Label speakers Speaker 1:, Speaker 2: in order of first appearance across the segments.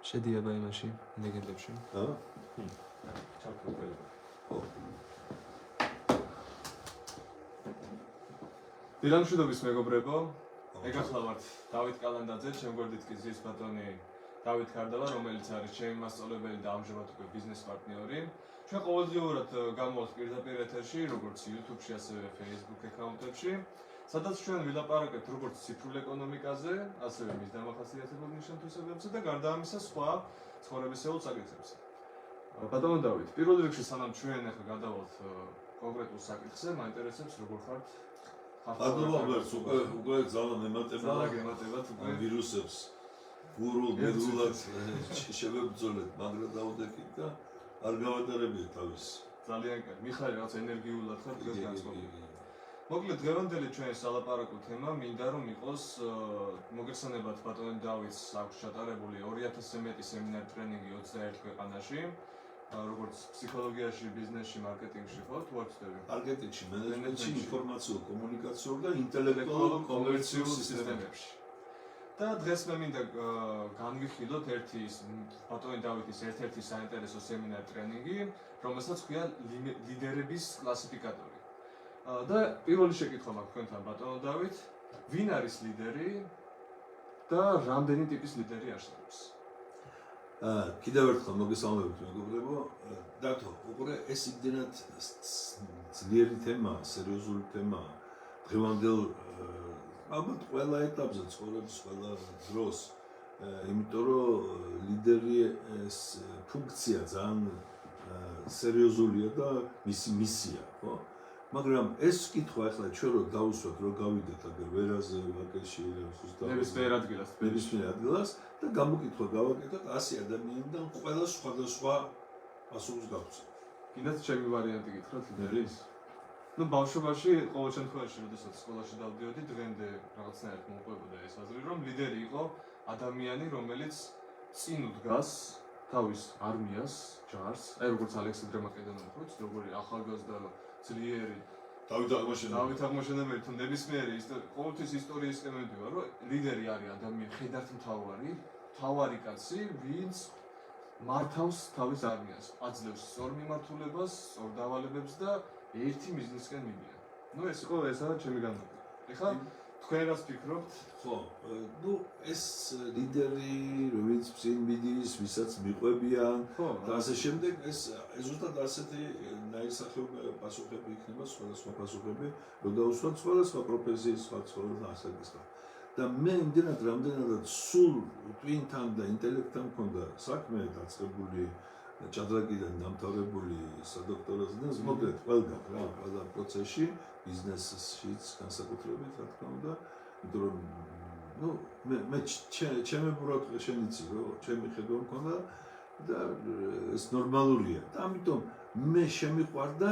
Speaker 1: შედიება იმაში, ლეგენდებში.
Speaker 2: ჩართული. დილამშვიდობის მეგობრებო, ეხლა ვართ დავით კალანდაძე, ჩემ გვერდით კი ზის ბატონი დავით კარდავა, რომელიც არის ჩემი მასწავლებელი და ამჟამად უკვე ბიზნეს პარტნიორი. ჩვენ ყოველდღიურად გამოვთ პირდაპირ ეთერში, როგორც YouTube-ში, ასევე Facebook აკაუნტებში, სადაც ჩვენ ვილაპარაკებთ როგორც ციფრულ ეკონომიკაზე, ასევე მის დამახასიათებელ ნიშან-თვისებებზე და გარდა ამისა სხვა ცხოვრებისეულ საკითხებზე. ბატონო დავით, პირველ რიგში სანამ ჩვენ ახლა გადავალთ კონკრეტულ საკითხზე, მაინტერესებს როგორ ხართ?
Speaker 3: ადამიანებს უკვე ძალიან ემატებათ ვირუსებს გურულ მედულად შევებრძოლეთ, მაგრამ დაუდექით და არ გავატარებიათ თავის.
Speaker 2: ძალიან კარგი. მიხარი რაღაც ენერგიულად ხარ დღეს განსხვავებული. მოკლედ დღევანდელი ჩვენი სალაპარაკო თემა მინდა რომ იყოს მოგეხსენებათ ბატონი დავითს აქვს ჩატარებული 2000-ზე მეტი სემინარი ტრენინგი 21 ქვეყანაში. როგორც ფსიქოლოგიაში, ბიზნესში, მარკეტინგში ხო თუ არ ვწდები?
Speaker 3: მარკეტინგში, მენეჯმენტში, ინფორმაციულ, კომუნიკაციურ და ინტელექტუალურ კომერციულ სისტემებში.
Speaker 2: და დღეს მე მინდა განვიხილოთ ერთი ბატონი დავითის ერთ-ერთი საინტერესო სემინარი ტრენინგი, რომელსაც ქვია ლიდერების კლასიფიკატორი. და პირველი შეკითხვა მაქვს თქვენთან ბატონო დავით, ვინ არის ლიდერი და რამდენი ტიპის ლიდერი არსებობს?
Speaker 3: კიდევ ერთხელ მოგესალმებით მეგობრებო, დათო, უყურე ეს იმდენად ძლიერი თემაა, სერიოზული თემაა. დღევანდელ ალბათ ყველა ეტაპზე ცხოვრების ყველა დროს, იმიტომ რომ ლიდერი ეს ფუნქცია ძალიან სერიოზულია და მისი მისია, ხო? მაგრამ ეს კითხვა ახლა ჩვენ რო დავუსვათ, რო გავიდეთ აგერ ვერაზე, ვაკეში, ზუსტად
Speaker 2: ნებისმიერ ადგილას
Speaker 3: და გამოკითხვა გავაკეთოთ 100 ადამიანიდან ყველა სხვადასხვა პასუხს გავცეთ.
Speaker 2: კიდეც ჩემი ვარიანტი გითხრათ ლიდერის? ну ბავშვობაში ყოველ შემთხვევაში როდესაც სკოლაში დავდიოდი დღემდე რაღაცნაირად მომყვებოდა ეს აზრი რომ ლიდერი იყო ადამიანი რომელიც წინ უდგას თავის არმიას, ჯარს, აი როგორც ალექსანდრე მაკედონელი ხო იცით როგორი ახალგაზრდა ძლიერი
Speaker 3: დავით
Speaker 2: აღმაშენებელი თუ ნებისმიერი ყოველთვის ისტორიისკენ მივდივარ რომ ლიდერი არის ადამიანი მთავარი კაცი ვინც მართავს თავის არმიას აძლევს სწორ მიმართულებას სწორ დავალებებს და ერთი მიზნისკენ მიდიან. ну ეს იყო ესაა ჩემი განმარტება. ეხლა თქვენ რას ფიქრობთ?
Speaker 3: ხო, ну ეს ლიდერი, რომელიც წინ მიდის, ვისაც მიყვებიან და ასე შემდეგ, ეს ზუსტად ასეთი ნაირსახეობი პასუხები იქნება, სხვადასხვა პასუხები, რომ დაუსვათ სხვადასხვა პროფესიის, სხვადასხვა ასაკისგან. და მე იმდენად რამდენადაც სულ ტვინთან და ინტელექტთან მქონდა საქმე დაწყებული ჭადრაკიდან დამთავრებული სადოქტორო ზნეს მოკლედ ყველგან რა ყველა პროცესში ბიზნესშიც განსაკუთრებით რა თქმა უნდა იმიტომ რომ ну მე ჩემი პროექტი შეიცი რომ ჩემი ხედვა მქონდა და ეს ნორმალურია და ამიტომ მე შემიყვარდა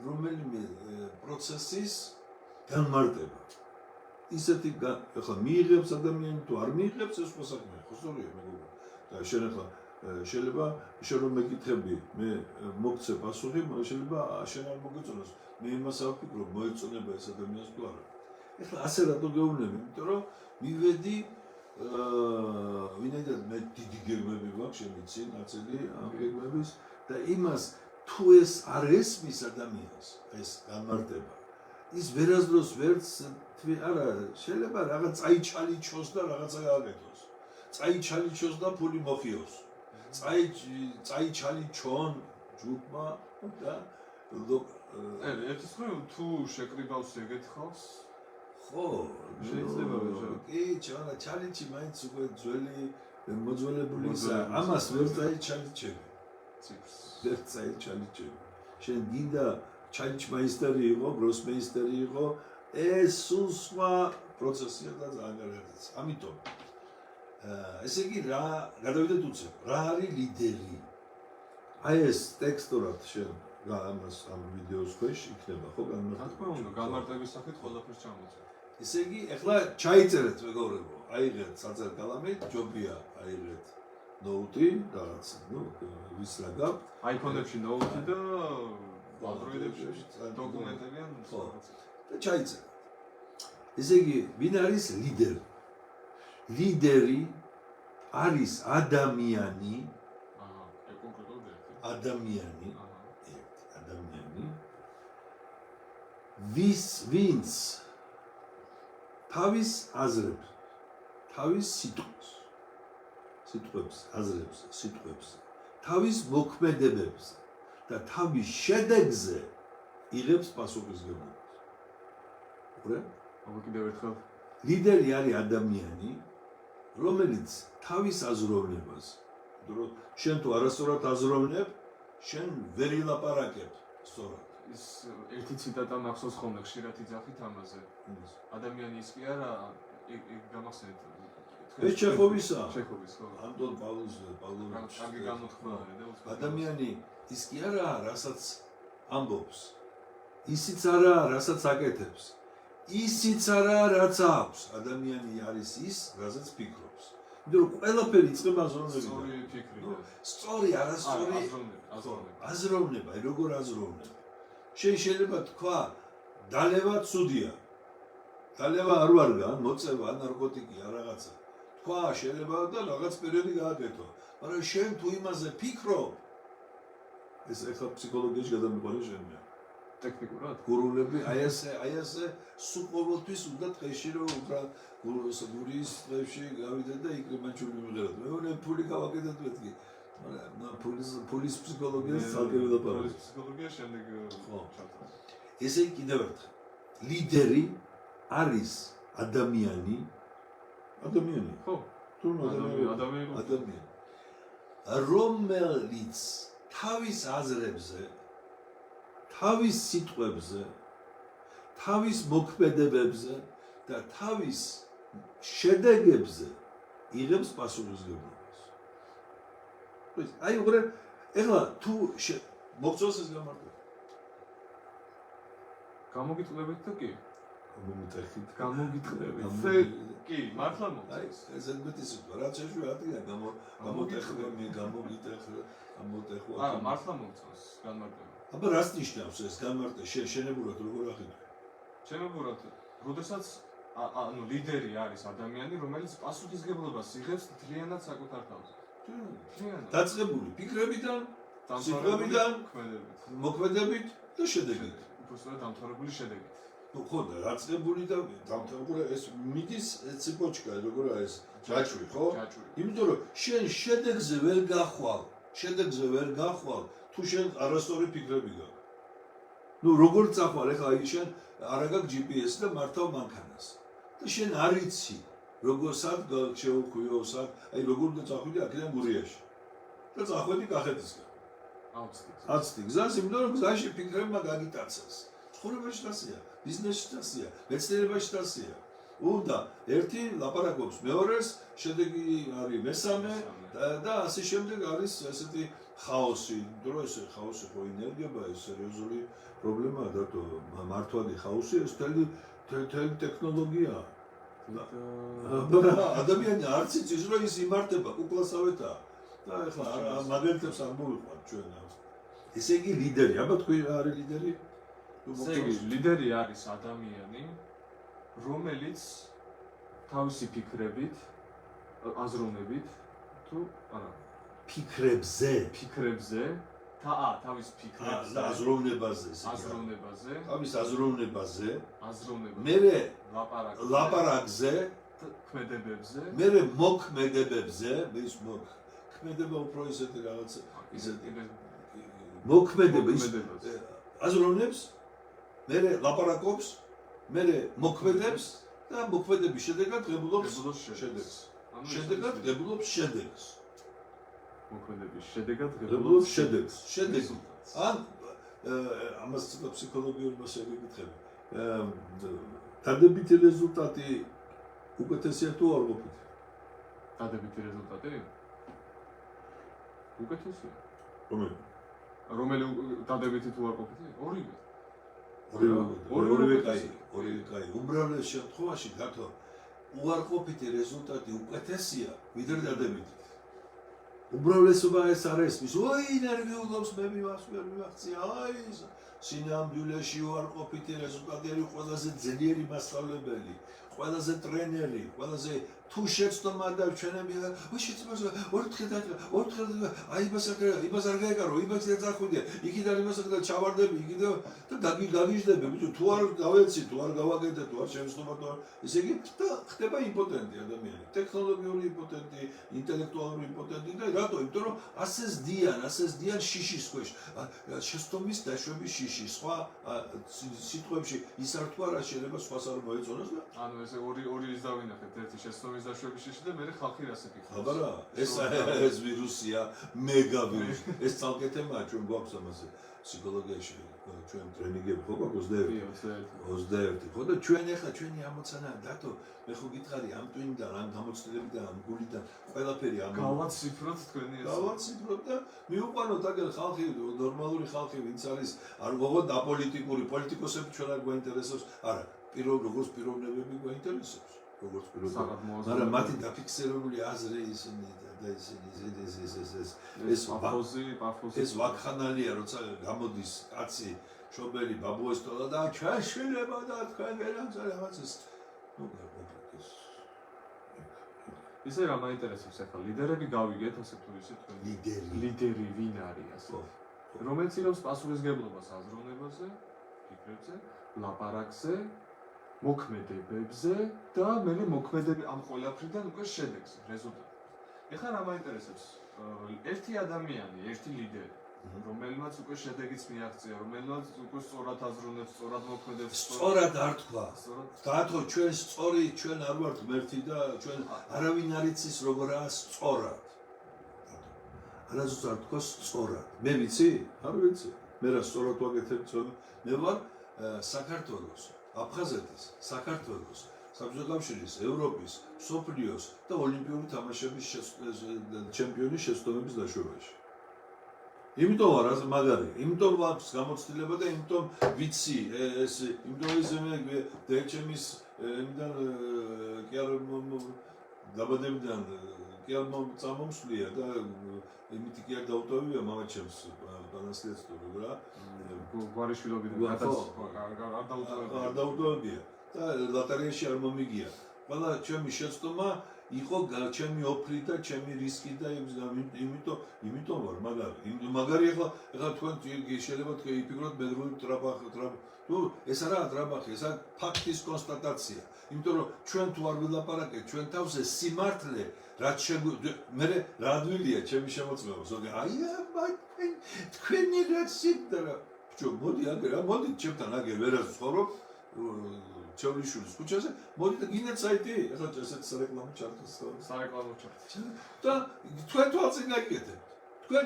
Speaker 3: რომელიმე პროცესის განმარტება ისეთი ახლა მიიღებს ადამიანი თუ არ მიიღებს ეს სხვა საქმეა ხო სწორია მეგობრებო და შენ ახლა შეიძლება შენ რომ მეკითხები მე მოგცე პასუხი შეიძლება შენ არ მოგეწონოს მე იმას არ ვფიქრობ მოეწონება ეს ადამიანს თუ არა ეხლა ასე რატო გეუბნები იმიტომ რომ მივედი ვინაიდან მე დიდი გეგმები მაქვს შემიცი ნაცელი ამ გეგმების და იმას თუ ეს არ ესმის ადამიანს ეს განმარტება ის ვერასდროს ვერც არა შეიძლება რაღაც წაიჩალიჩოს და რაღაცა გააკეთოს წაიჩალიჩოს და ფული მოხიოს წაიჩალიჩონ ჯგუფმა და
Speaker 2: ერთის მხრივ თუ შეკრიბავს ეგეთ ხალხს
Speaker 3: ხო
Speaker 2: შეიძლება
Speaker 3: კი ჩანა ჩალიჩი მაინც უკვე ძველი მოძველებულისა ამას ვერ წაიჩალიჩები
Speaker 2: ციფრს
Speaker 3: ვერ წაიჩალიჩები შენ გინდა ჩალიჩმაისტერი იყო გროსმეისტერი იყო ეს სულ სხვა პროცესია და ძალიან კარგია ამიტომ ესე იგი რა გადავიდეთ უცებ რა არის ლიდერი აი ეს ტექსტურად შენ რა ამას ამ ვიდეოს ქვეშ იქნება ხო
Speaker 2: განმარტების სახით ყველაფერს ჩამოწერ
Speaker 3: ესე იგი ეხლა ჩაიწერეთ მეგობრებო აიღეთ საწერ კალამი ჯობია აიღეთ ნოუთი რაღაც ნუ ვის რა გაქვთ
Speaker 2: აიფონებში ნოუთი და ანდროიდებში დოკუმენტები ან
Speaker 3: და ჩაიწერეთ ესე იგი ვინ არის ლიდერი ლიდერი არის ადამიანი,
Speaker 2: აჰა, კონკრეტულად ერთი.
Speaker 3: ადამიანი,
Speaker 2: აჰა.
Speaker 3: ადამიანი, ვინც თავის აზრებს, თავის სიტყვებს, თავის მოქმედებებს და თავის შედეგზე იღებს პასუხისმგებლობას. უყურე?
Speaker 2: აბა კიდევ ერთხელ.
Speaker 3: ლიდერი არის ადამიანი, რომელიც თავის აზროვნებას, რომ შენ თუ არასწორად აზროვნებ, შენ ვერ ილაპარაკებ სწორად.
Speaker 2: ის ერთი ციტატა მახსოვს ხოლმე ხშირად იძახით ამაზე. ადამიანი ის კი არა, იქ გამახსენეთ.
Speaker 3: ეს ჩეხოვისა.
Speaker 2: ჩეხოვის, ხო.
Speaker 3: ანტონ პავლოვიჩი.
Speaker 2: კარგი გამოთქმაა და
Speaker 3: ადამიანი ის კი არა, რასაც ამბობს. ისიც არა, რასაც აკეთებს. ისიც არა, რაც აქვს. ადამიანი არის ის, რასაც ფიქრობს. იმიტომ რომ ყველაფერი იწყება აზროვნებიდან.
Speaker 2: სწორი ფიქრიდან.
Speaker 3: სწორი, არასწორი აზროვნება, როგორ აზროვნებ. შენ შეიძლება თქვა, დალევა ცუდია. დალევა არ ვარგა, მოწევა, ნარკოტიკი, რაღაცა. თქვა, შეიძლება და რაღაც პერიოდი გააკეთო. მაგრამ შენ თუ იმაზე ფიქრობ, ეს ახლა ფსიქოლოგიაში გადამიყვანე შენია.
Speaker 2: ტექნიკურად?
Speaker 3: გურულები, აი ესე სულ ყოველთვის უნდა დღეში რომ უკრა გურის დღეში გავიდე და იქ მანჩური მივიღებდი. მეორე ფული გავაკეთეთ მეთქი. მაგრამ ფულის ფსიქოლოგიას ცალკე ვილაპარაკო.
Speaker 2: ფულის ფსიქოლოგია შემდეგ
Speaker 3: ხო.
Speaker 2: ჩავთვალე.
Speaker 3: ესე კიდევ ერთხელ. ლიდერი არის ადამიანი.
Speaker 2: ხო.
Speaker 3: თუ ადამიანი. რომელიც თავის აზრებზე, თავის სიტყვებზე, თავის მოქმედებებზე და თავის შედეგებზე იღებს პასუხისმგებლობას. აი უყურე, ეხლა თუ მოგწონს ეს გამარტო.
Speaker 2: გამოგიტყდებით თუ კი?
Speaker 3: მომიტეხით.
Speaker 2: გამოგიტყდებით. კი, მართლა
Speaker 3: აი
Speaker 2: მოგწონს.
Speaker 3: ეს ზედმეტი სიტყვა, რაც შეშვიათია გამოტეხვა, გამოგიტეხვა, გამოტეხვა.
Speaker 2: არა, მართლა მოგწონს განმარტება.
Speaker 3: აბა რას ნიშნავს ეს განმარტება? შენებურად როგორ აღიქვე?
Speaker 2: ჩემებურად, როდესაც ანუ ლიდერი არის ადამიანი, რომელიც პასუხისმგებლობას იღებს მთლიანად საკუთარ თავზე. მთლიანად.
Speaker 3: დაწყებული ფიქრებიდან, სიტყვებიდან, მოქმედებით და შედეგით.
Speaker 2: უბრალოდ დამთავრებული შედეგით.
Speaker 3: ნუ ხო და დაწყებული და დამთავრებული ეს მიდის ციფოჩკა, როგორ არის ჯაჭვი, ხო?
Speaker 2: ჯაჭვი.
Speaker 3: იმიტომ რომ შენ შედეგზე ვერ გახვალ, თუ შენ არასწორი ფიქრები გაქვს. ნუ როგორ წახვალ, ეხლა აი შენ არა გაქვს GPS და მართავ მანქანას. და შენ არ იცი, როგორ სად შეუხვიო, სად, აი როგორ უნდა წახვიდე აქედან გურიაში. და წახვედი კახეთისკენ. აცდი გზას, იმიტომ რომ გზაში ფიქრებმა გაგიტაცეს. ცხოვრებაში დასია, ბიზნესში დასია, მეცნიერებაში დასია. უნდა ერთი ლაპარაკობს მეორეს, შედეგი არის მესამე და ასე შემდეგ არის ესეთი ხაოსი. იმიტომ რომ ეს ხაოსი ხო ინერგება, ეს სერიოზული პრობლემაა და თუ მართვადი ხაოსი ეს თელი ტექნოლოგიაა. ადამიანი არც იცის რომ ის იმართება კუკლასავეთაა. და ეხლა მაგალითებს არ მოვიყვანთ ჩვენ. ესე იგი ლიდერი, აბა თქვი არის ლიდერი?
Speaker 2: ესე იგი ლიდერი არის ადამიანი, რომელიც თავისი ფიქრებით, აზროვნებით თუ არა,
Speaker 3: ფიქრებზე,
Speaker 2: თავის ფიქრებზე
Speaker 3: და აზროვნებაზე, თავის აზროვნებაზე, მერე ლაპარაკზე,
Speaker 2: ქმედებებზე,
Speaker 3: მერე მოქმედებებზე, ის მოქმედება უფრო ისეთი რაღაცა, ისეთი მოქმედება აზროვნებს, მერე ლაპარაკობს, მერე მოქმედებს და მოქმედების შედეგად ღებულობს შედეგს. შედეგად ღებულობს შედეგს.
Speaker 2: მოქმედების შედეგად ღებულობს
Speaker 3: შედეგს. შედეგი. ან ამას ცოტა ფსიქოლოგიური მასალა გეკითხები. დადებითი რეზულტატი უკეთესია თუ არ ყოფილი?
Speaker 2: დადებითი რეზულტატი? უკეთესია.
Speaker 3: რომელი
Speaker 2: დადებითი თუ არ ყოფილი? ორივე.
Speaker 3: ორივე კაი. უმრავლეს შემთხვევაში გათო უარყოფითი რეზულტატი უკეთესია ვიდრე დადებითი. უმრავლესობა ეს არის ის, ой, ნერვიულობს მე მივახცია, აი ეს სინამდვილეში უარყოფითი რეზულტატი არის ყველაზე ძლიერი მასწავლებელი, ყველაზე ტრენერი, ყველაზე თუ შეცდომა და ჩვენები შეცდომას ორთხელ აი იმას არ გაეკარო, იმას არ წახვიდე, იქიდან იმას და ჩავარდები, იქიდან და გაგიჟდები, ბიჭო, თუ არ გავეცი, თუ არ გავაკეთე, თუ არ შეცდომა, თუ არ ესე იგი და ხდება იმპოტენტი ადამიანი, ტექნოლოგიური იმპოტენტი, ინტელექტუალური იმპოტენტი და რატო? იმიტომ რომ ასე ზდიან შიშის ქვეშ, შეცდომის დაშვების შიში, სხვა სიტყვებში ის არ თქვა რა შეიძლება სხვას არ მოეწონოს და
Speaker 2: ანუ ესე ორი ის დავინახეთ, ერთი შეცდომის დაშვების შიში და მეორე ხალხი რასე ფიქრობს.
Speaker 3: აბარა, ეს ვირუსია, მეგა ვირუსი. ეს ცალკე თემაა, ჩვენ გვაქვს ამაზე ფსიქოლოგიაში, ჩვენ ტრენინგები ხო გვაქვს 21. ხო და ჩვენ ახლა ჩვენი ამოცანა დათო, მე ხო გითხარი ამ ტვინიდან, ამ გამოცდილებიდან, ამ გულიდან, ყველაფერი ამ
Speaker 2: გავაციფროთ თქვენი ეს.
Speaker 3: გავაციფროთ და მივუყვანოთ აგერ ხალხი, ნორმალური ხალხი, ვინც არის, არ გოგოთ აპოლიტიკური, პოლიტიკოსები ჩვენ არ გვაინტერესებს, არა, როგორც პიროვნებები გვაინტერესებს. როგორც პიროვნებები. მაგრამ მათი დაფიქსირებული აზრი ისინი და ისინი ეს ვაკხანალია, როცა გამოდის კაცი, შობელი, ბაბუესტოლა და ჩვენ შვილება და თქვენ ვერანც რაღაცის. ნუ ეს
Speaker 2: ისე რა მაინტერესებს ახლა ლიდერები გავიგეთ, ასე თუ ისე თქვენ. ლიდერი ვინ არის ასე? რომელიც იღებს პასუხისმგებლობას აზროვნებაზე, ფიქრებზე, ლაპარაკზე, მოქმედებებზე და მე მოქმედები ამ ყველაფრიდან უკვე შედეგზე, რეზულტატი. ეხლა რა მაინტერესებს? ერთი ადამიანი, ერთი ლიდერი, რომელმაც უკვე შედეგიც მიაღწია, რომელმაც უკვე სწორად აზროვნებს, სწორად მოქმედებს,
Speaker 3: სწორად არ თქვა. დათო, ჩვენ სწორი, ჩვენ არ ვართ ღმერთი და ჩვენ არავინ არ იცის როგორაა სწორად. არასდროს არ თქვა სწორად. მე ვიცი? არ ვიცი. მე რა სწორად ვაკეთებ ცოტა. მე ვარ საქართველოს, აფხაზეთის, საქართველოს, საბჭოთა კავშირის, ევროპის, მსოფლიოს და ოლიმპიური თამაშების ჩემპიონის შეცდომების დაშვებაში. იმიტომ ვარ მაგარი, იმიტომ ვაქვს გამოცდილება და იმიტომ ვიცი ეს, იმიტომ ის მე დეჩემის იმიდან კი არ დაბადებიდან კი არ წამომსვლია და იმით კი არ დაუტოვებია მამაჩემს პანასტიაცტური რა.
Speaker 2: გვარიშვილობიდან
Speaker 3: არ დაუტოვებია და ლოტარიაში არ მომიგია. ყველა ჩემი შეცდომა იყო ჩემი ოფრი და ჩემი რისკი და იმიტომ ვარ მაგარი ახლა თქვენ შეიძლება თქვენ იფიქროთ მეგრული ტრაბახი თუ ეს არაა ტრაბახი, ეს არის ფაქტის კონსტატაცია. იმიტომ რომ ჩვენ თუ არ ვილაპარაკეთ ჩვენ თავზე სიმართლე რაც მე რა ადვილია ჩემი შემოწმება ზოგი აი თქვენი რაც სიტყვა ბჭო მოდი აგერ მოდი ჩემთან აგერ ვერას ვცხოვრობ ჩავლიშვილის ქუჩაზე მოდი და გინდათ საიტი ახლა ესეთ სარეკლამო ჩარტს
Speaker 2: სარეკლამო ჩარტი
Speaker 3: და თქვენ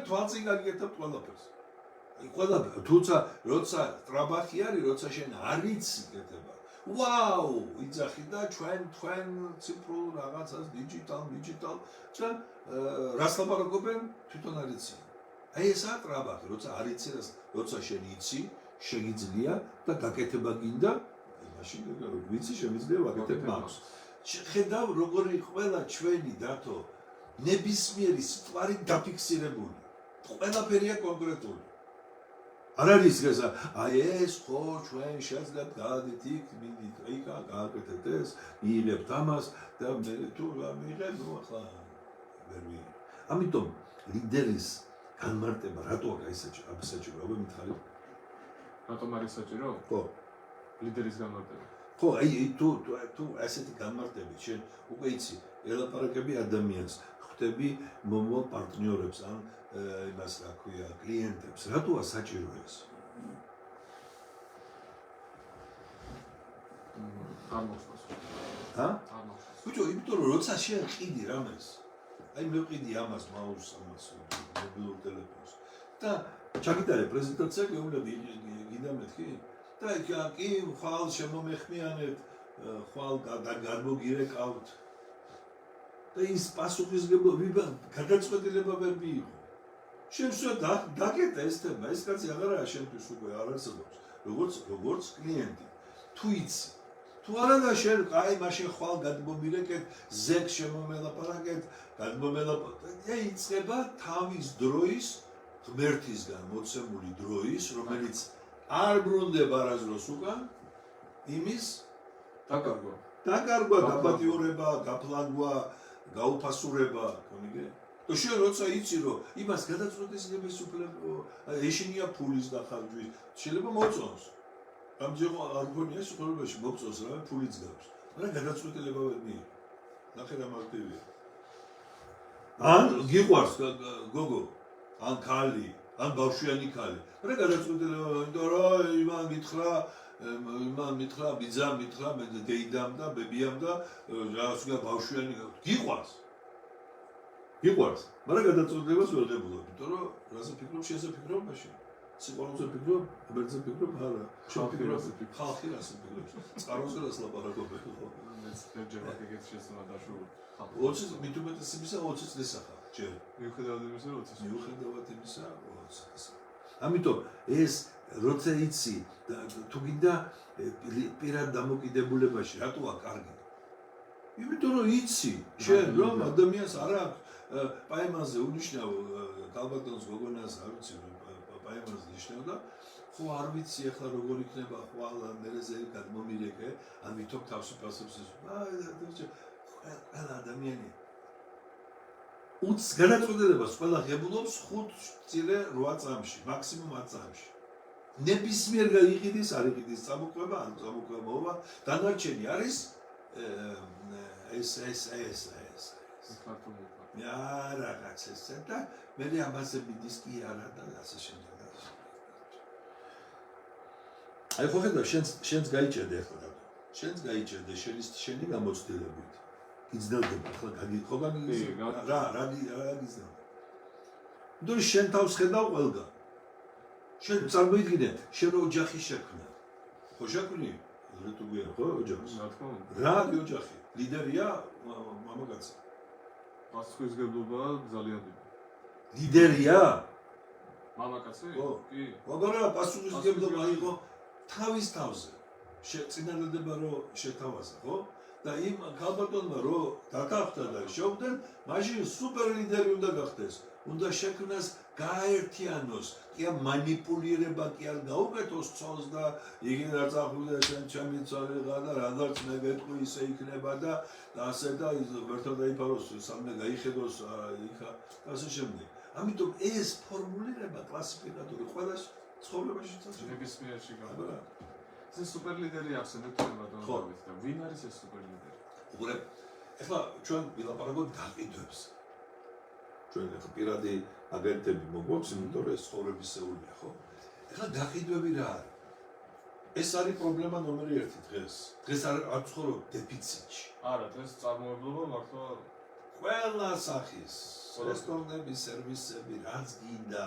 Speaker 3: თვალწინ გაგიკეთებთ ყველაფერს ყველაფერს თუმცა როცა ტრაბახი არის როცა შენ არ იცი კეთება ვაუ იძახი და ჩვენ ციფრულ რაღაცას დიჯიტალ ჩვენ რას ლაპარაკობენ თვითონ არ იცი აი ესაა ტრაბახი როცა არ იცი როცა შენ იცი შეგიძლია და გაკეთება გინდა მაშინ ვიცი შემიძლია ვაკეთებ მაგას ხედავ როგორი ყველა ჩვენი დათო ნებისმიერი სიტყვარი დაფიქსირებული ყველაფერია კონკრეტული არ არის ეს აი ეს ხო ჩვენ შეძლებთ გადით იქ მიდით იქა გააკეთეთ ეს მიიღებთ ამას და მე თუ რა მიიღებ ნუ ახლა ვერ ვი ამიტომ ლიდერის განმარტება რატო არის საჭირო აბა მითხარი
Speaker 2: რატომ არის საჭირო
Speaker 3: ხო
Speaker 2: ლიდერის განმარტება
Speaker 3: ხო აი თუ ასეთი განმარტები შენ უკვე იცი ელაპარაკები ადამიანს ხვდები მომავალ პარტნიორებს ან იმას რა ქვია კლიენტებს რატოა საჭირო ეს
Speaker 2: არ მოხსნას
Speaker 3: არ მოხსნას ბიჭო იმიტომ რომ როცა შენ ყიდი რამეს აი მე ვყიდი ამას მაუსს ამას მობილურ ტელეფონს და ჩაგიტარე პრეზენტაცია გეუბნები გინდა მეთქი და კი ხვალ შემომეხმიანეთ ხვალ გადმოგირეკავთ და ის პასუხისმგებლობა გადაწყვეტილება ვერ მიიღო შენ შედა დაკეტა ეს თემა ეს კაცი აღარაა შენთვის უკვე არ არსებობს როგორც კლიენტი თუ იცი თუ არა და შენ აი მაშინ ხვალ გადმომირეკეთ ზეგ შემომელაპარაკეთ და იწყება თავის დროის ღმერთისგან მოცემული დროის რომელიც არ ბრუნდება არასდროს უკან იმის
Speaker 2: დაკარგვა
Speaker 3: დაკარგვა, გაპატიურება, გაფლანგვა, გაუფასურება, ხომიგე? და შენ როცა იცი რომ იმას გადაწყვეტილების უფლება ეშინია ფულის დახარჯვის, შეიძლება მოწონს. ამჯერად არ გქონია სიტყვაში მოგწონს რა ფულიც გავს. მაგრამ გადაწყვეტილება ვერ მიიღო. ნახე რა მარტივია. ან გიყვარს გოგო, ან ქალი, ან ბავშვიანი ქალი. მაგრამ გადაწყვეტილება, იმიტომ რომ იმან მითხრა, ბიძამ მითხრა, მე დეიდამ და ბებიამ და რას გა ბავშვიანი გიყვარს. გიყვარს, მაგრამ გადაწყვეტილებას ვერ ღებულობ, იმიტომ რომ რაზე ფიქრობ, შენზე ფიქრობ მაშინ. სიყვარულზე ფიქრობ, აბერტზე ფიქრობ, არა. ხალხი რაზე ფიქრობს? წყაროზე რას ლაპარაკობ?
Speaker 2: მეც ჯერჯერობით ეგეც შესაძლოა დაშვებულ.
Speaker 3: 20 მით უმეტეს იმისა 20 წელს ახლა, ჯერ.
Speaker 2: მიუხედავად იმისა, რომ 20
Speaker 3: მიუხედავად იმისა 20 წელს. ამიტომ ეს როცა იცი თუ გინდა პირად დამოკიდებულებაში რატოა კარგი? იმიტომ რომ იცი, შენ რომ ადამიანს არ აქვს პაემანზე უნიშნავ კალბატონს გოგონას არ ვიცი პაემანზე ნიშნავ და ხო არ ვიცი ახლა როგორ იქნება ხვალ მერეზე გადმომირეკე ამიტომ თავისუფლებას ყველა ადამიანი უც განაწყვეტილებას ყველა ღებულობს 5-8 წამში მაქსიმუმ 10 წამში ნებისმიერ გაიყიდის არ იყიდის წამოყვება ან წამოყვება დანარჩენი არის ეს რაღაც ესა და მე ამაზე მიდის კი არა და ასე შემდეგ. აი ხო ხედავ შენს გაიჭერდე ახლა და შენს გაიჭერდე შენი გამოცდილებით. გიძნელდება ახლა გაგიხო რა გიძნელდება. ნუ შენ თავს ხედავ ყველგან. შენ წარმოიდგინე შენ ოჯახი შექმნა. ხო შექმნი? რეტუ გვია ხო ოჯახს?
Speaker 2: რა თქმა უნდა.
Speaker 3: რა ოჯახი? ლიდერია მამაკაცი.
Speaker 2: პასუხისმგებლობა ძალიან დიდი.
Speaker 3: ლიდერია?
Speaker 2: მამაკაცი? კი.
Speaker 3: მაგრამ პასუხისმგებლობა იყო თავის თავზე. შეწინადადება რომ შეთავაზა, ხო? და იმ კალბატონმა რომ დაგახდა და შეხვდნენ, მაშინ სუპერ ლიდერი უნდა გახდეს. უნდა შექმნას გააერთიანოს, კი ამ მანიპულირება კი არ გაუკეთოს ცოლს და იგი არ წახვიდა შენ ჩემი ცოლიღა და რაღაც მე გეტყვი ისე იქნება და ასე და ვერთად დაიფაროს სამნე გაიხედოს იქა და ასე შემდეგ. ამიტომ ეს ფორმულირება კლასიფიკატორი ყველა ცხოვრებაში წაჭრა.
Speaker 2: ნებისმიერში გავა. ეს სუპერ ლიდერი ახსენებთ ბატონობით და ვინ არის ეს სუპერ ლიდერი?
Speaker 3: უყურე, ეხლა ჩვენ ვილაპარაკოთ გაყიდვებს. ჩვენ ახლა პირადი აგენტები მოგვაქვს, იმიტომ რომ ეს ცხოვრებისეულია, ხო? ეხლა გაყიდვები რა არის? ეს არის პრობლემა ნომერი 1 დღეს. დღეს არ ცხოვრობ დეფიციტში.
Speaker 2: არა, დღეს წარმოებლობა მართლა
Speaker 3: ყველა სახის რესტორნები, სერვისები, რაც გინდა,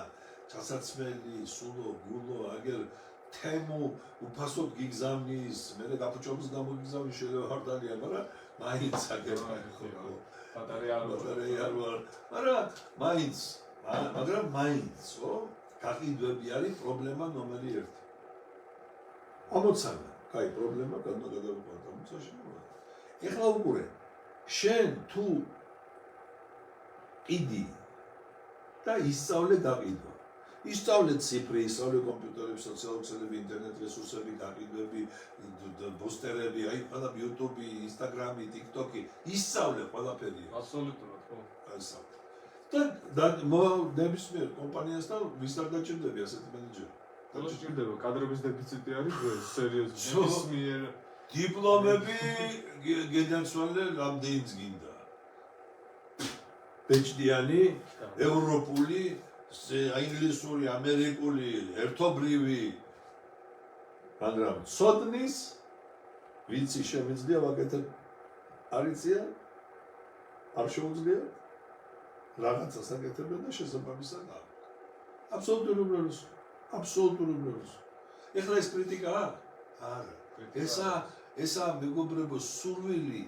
Speaker 3: ჩასაცმელი, სულო, გულო, აგერ თემუ უფასოდ გიგზავნის, მე გაფუჭობის გამოგიგზავნის შეიძლება არ დალია, მაგრამ მაინც აგერ ბატარეა არ ვარ, მაგრამ მაინც, ხო? გაყიდვები არის პრობლემა ნომერი 1. ამოცანა, კაი პრობლემა გადავიყვანოთ ამოცაში. ეხლა უყურე, შენ თუ ყიდი და ისწავლე გაყიდვა. ისწავლე ციფრი, ისწავლე კომპიუტერები, სოციალური ქსელები, ინტერნეტ რესურსები, გაყიდვები, ბუსტერები, აი ყველა YouTube, Instagram, TikTok, ისწავლე ყველაფერი.
Speaker 2: აბსოლუტურად, ხო.
Speaker 3: ისწავლე. და ნებისმიერ კომპანიასთან ვის არ დაჭირდები ასეთი მენეჯერი?
Speaker 2: დაჭირდება, კადრების დეფიციტი არის დღეს, სერიოზულად. ნებისმიერ
Speaker 3: დიპლომები გედაცვალე რამდენიც გინდა. ბეჭდიანი, ევროპული, ინგლისური, ამერიკული, ერთობლივი. მაგრამ ცოდნის ვიცი შემიძლია ვაკეთებ არიცია? არ შეუძლია? რაღაცას აკეთებენ და შესაბამისად არ. აბსოლუტური უმრავლესობა. აბსოლუტური უმრავლესობა. ეხლა ეს კრიტიკაა? არა. ესა მეგობრებო სურვილი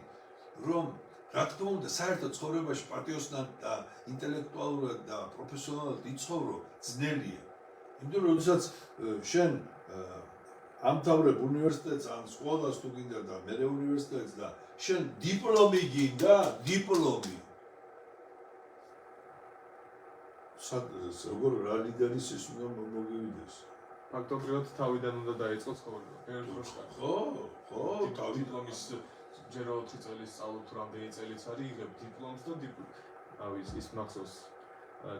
Speaker 3: რომ რა თქმა უნდა საერთოდ ცხოვრებაში პატიოსნად და ინტელექტუალურად და პროფესიონალურად იცხოვრო ძნელია. იმიტომ რომ როდესაც შენ ამთავრებ უნივერსიტეტს ან სკოლას თუ გინდა და მერე უნივერსიტეტს და შენ დიპლომი გინდა, დიპლომი. როგორ რა ლიდერის ის უნდა მოგივიდეს?
Speaker 2: ფაქტობრივად თავიდან უნდა დაიწყოს ცხოვრება.
Speaker 3: ხო, თავიდან
Speaker 2: დიპლომის ჯერ 4 წელი სწავლობ თუ რამდენი წელიც არის იღებ დიპლომს და რავი ის მახსოვს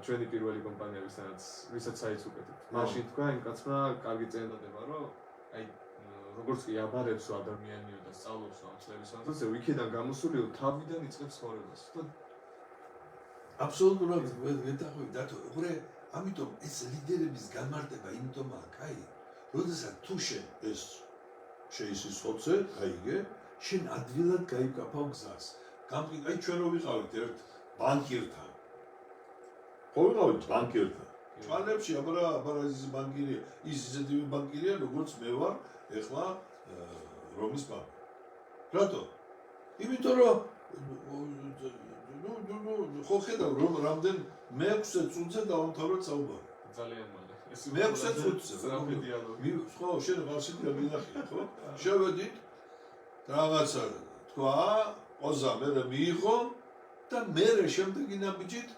Speaker 2: ჩვენი პირველი კომპანია ვისაც საიც უკეთებთ. მაშინ თქვა იმ კაცმა კარგი წენდადება რომ აი როგორც კი აბარებს ადამიანიო და სწავლობს ამ წლების მანძილზე იქიდან გამოსულიო თავიდან იწყებს ცხოვრებას.
Speaker 3: აბსოლუტურად ვეთახვი დათო უყურე ამიტომ ეს ლიდერების გამარტება იმიტომაა კაი როდესაც თუ შენ ეს შეისის ხოცე გაიგე შენ ადვილად გაიკაფავ გზას აი ჩვენ რო ვიყავით ერთ ბანკირთან ხო ვიყავით ბანკირთან ჩალებში აბარა ის ბანკირია ის ისეთი ბანკირია როგორც მე ვარ ეხლა რომის ბანკი რატო იმიტომ რომ ხო ხედავ რომ რამდენ მე-6 წუთზე დავამთავროთ საუბარი.
Speaker 2: ძალიან მალე. ეს
Speaker 3: მე-6 წუთზე
Speaker 2: სწრაფი დიალოგი.
Speaker 3: ხო, შენ ვარშავაში მინახე, ხო? შევედით რაღაცა თქვა, ოზა მე მიიღო და მე შემდეგი ნაბიჯით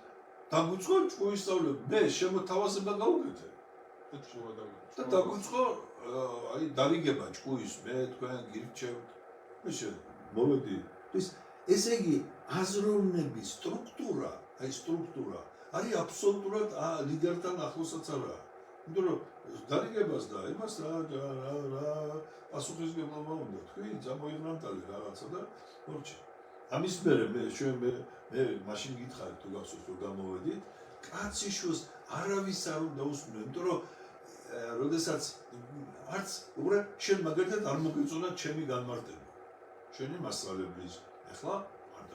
Speaker 3: დაგვიწყო ჭუისწავლები. მე შემოთავაზება გავუკეთე.
Speaker 2: და ჭუა დავიკეთე.
Speaker 3: და დაგვიწყო აი დავიგება ჭუის მე თქვენ გირჩევთ. მე მოვედი. ესე იგი აზროვნების სტრუქტურა არის აბსოლუტურად ლიდერთან ახლოსაც არა. იმიტომ რომ დარიგებას და იმას რა პასუხისმგებლობა უნდა თქვი, წამოიღრანტალი რაღაცა და მორჩა. ამის მერე მე მაშინ გითხარი თუ გახსოვს რომ გამოვედით, კაცი შუას არავის არ უნდა უსმენო, იმიტომ რომ როდესაც არც უბრალოდ შენ მაგალითად არ მოგეწონა ჩემი განმარტება. შენი მასწავლებლის ახლა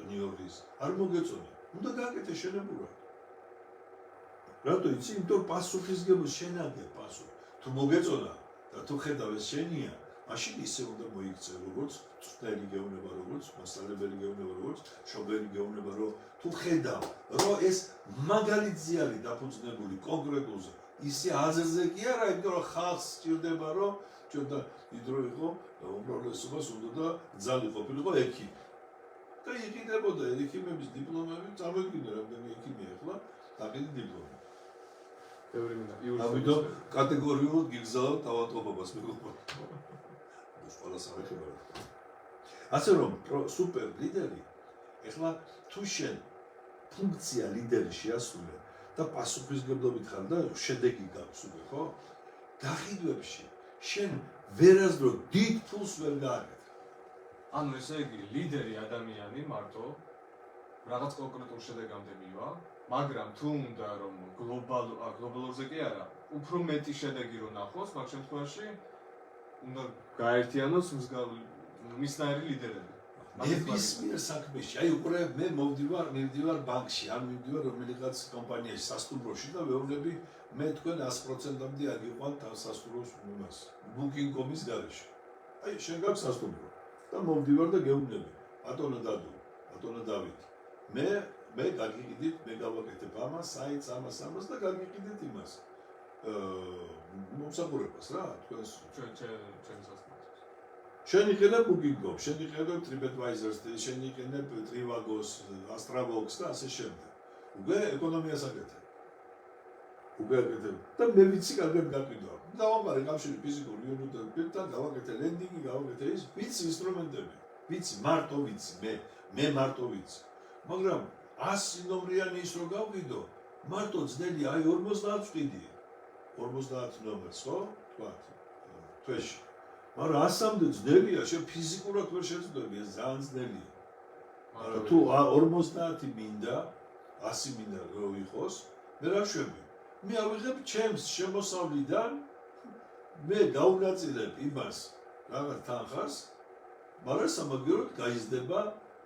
Speaker 3: ნიურის არ მოგეწონა. უნდა გააკეთე შენებურად. რატო იცი? იმიტომ პასუხისგებლობა შენ აგებ პასუხი. თუ მოგეწონა და თუ ხედავ ეს შენია, მაშინ ისე უნდა მოიქცე, როგორც წვრთნელი გეუბნება, როგორც მასწავლებელი გეუბნება, როგორც მშობელი გეუბნება, რომ თუ ხედავ, რომ ეს მაგალითზე არის დაფუძნებული კონკრეტულზე, ისე აზრზე კი არა, იმიტომ რომ ხალხს სჭირდება, რომ ჩვენ და იდრო იყო უმრავლესობას უნდა და ძალი ყოფილიყო ექიმი. და იყიდებოდა ექიმების დიპლომები, წამოიდგინე რამდენი ექიმი ახლა დაგედი დიპლომი.
Speaker 2: ბევრი მინდა.
Speaker 3: ამიტომ კატეგორიულად გიგზავნ თავადობას მეგობრებო. ეს ყველა სამეხება. ასე რომ სუპერ ლიდერი ახლა თუ შენ ფუნქცია ლიდერი შეასრულე და პასუხისმგებლობით ხარ და შედეგი გაქვს უკვე, ხო? გაყიდვებში შენ ვერასდრო დიდ ფულს ვერ გააკეთე.
Speaker 2: ანუ ესე იგი ლიდერი ადამიანი მარტო რაღაც კონკრეტულ შედეგამდე მივა, მაგრამ თუ უნდა რომ გლობალურზე კი არა, უფრო მეტი შედეგი რო ნახოს, მაგ შემთხვევაში უნდა გაერთიანოს მისნაირი ლიდერები.
Speaker 3: ნებისმიერ საქმეში, აი უკვე მე მივდივარ ბანკში, ან მივდივარ რომელიღაც კომპანიაში სასტუმროში და ვეუბნები მე თქვენ 100%-ამდე აგიყვანთ სასტუმროს იმას, booking.com-ის გარეშე. აი შენ გაქვს სასტუმრო და მოვდივარ და გეუბნები, ბატონო დადო, ბატონო დავით. მე გაგიყიდით, მე გავაკეთებ ამას, საიტს ამას და გაგიყიდეთ იმას. მომსახურებას რა, თქვენს
Speaker 2: ჩემს სასტუმროს.
Speaker 3: შენ იყენებ booking.com, შენ იყენებ TripAdvisor-ს, შენ იყენებ Trivago-ს, Astravox და ასე შემდეგ. უკვე ეკონომიას აკეთებ. და მე ვიცი კარგად გაყიდვა. დავამყარე კავშირი ფიზიკური იუნიტებთან, გავაკეთე ლენდინგი, გავაკეთე ის, ვიცი ინსტრუმენტები. ვიცი, მარტო ვიცი, მე მარტო ვიცი. მაგრამ 100 ნომრიანი ის რო გავყიდო, მარტო ძნელი აი 50 ვყიდი. 50 ნომერს, ხო? თქვა. თვეში. მაგრამ 100-მდე ძნელია, შენ ფიზიკურად ვერ შეძლები, ეს ძალიან ძნელია. მაგრამ თუ 50 მინდა, 100 მინდა რო იყოს, მე რა შვები? მე ავიღებ ჩემს შემოსავლიდან, მე გაუნაწილებ იმას, რაღაც თანხას, მაგრამ სამაგიეროდ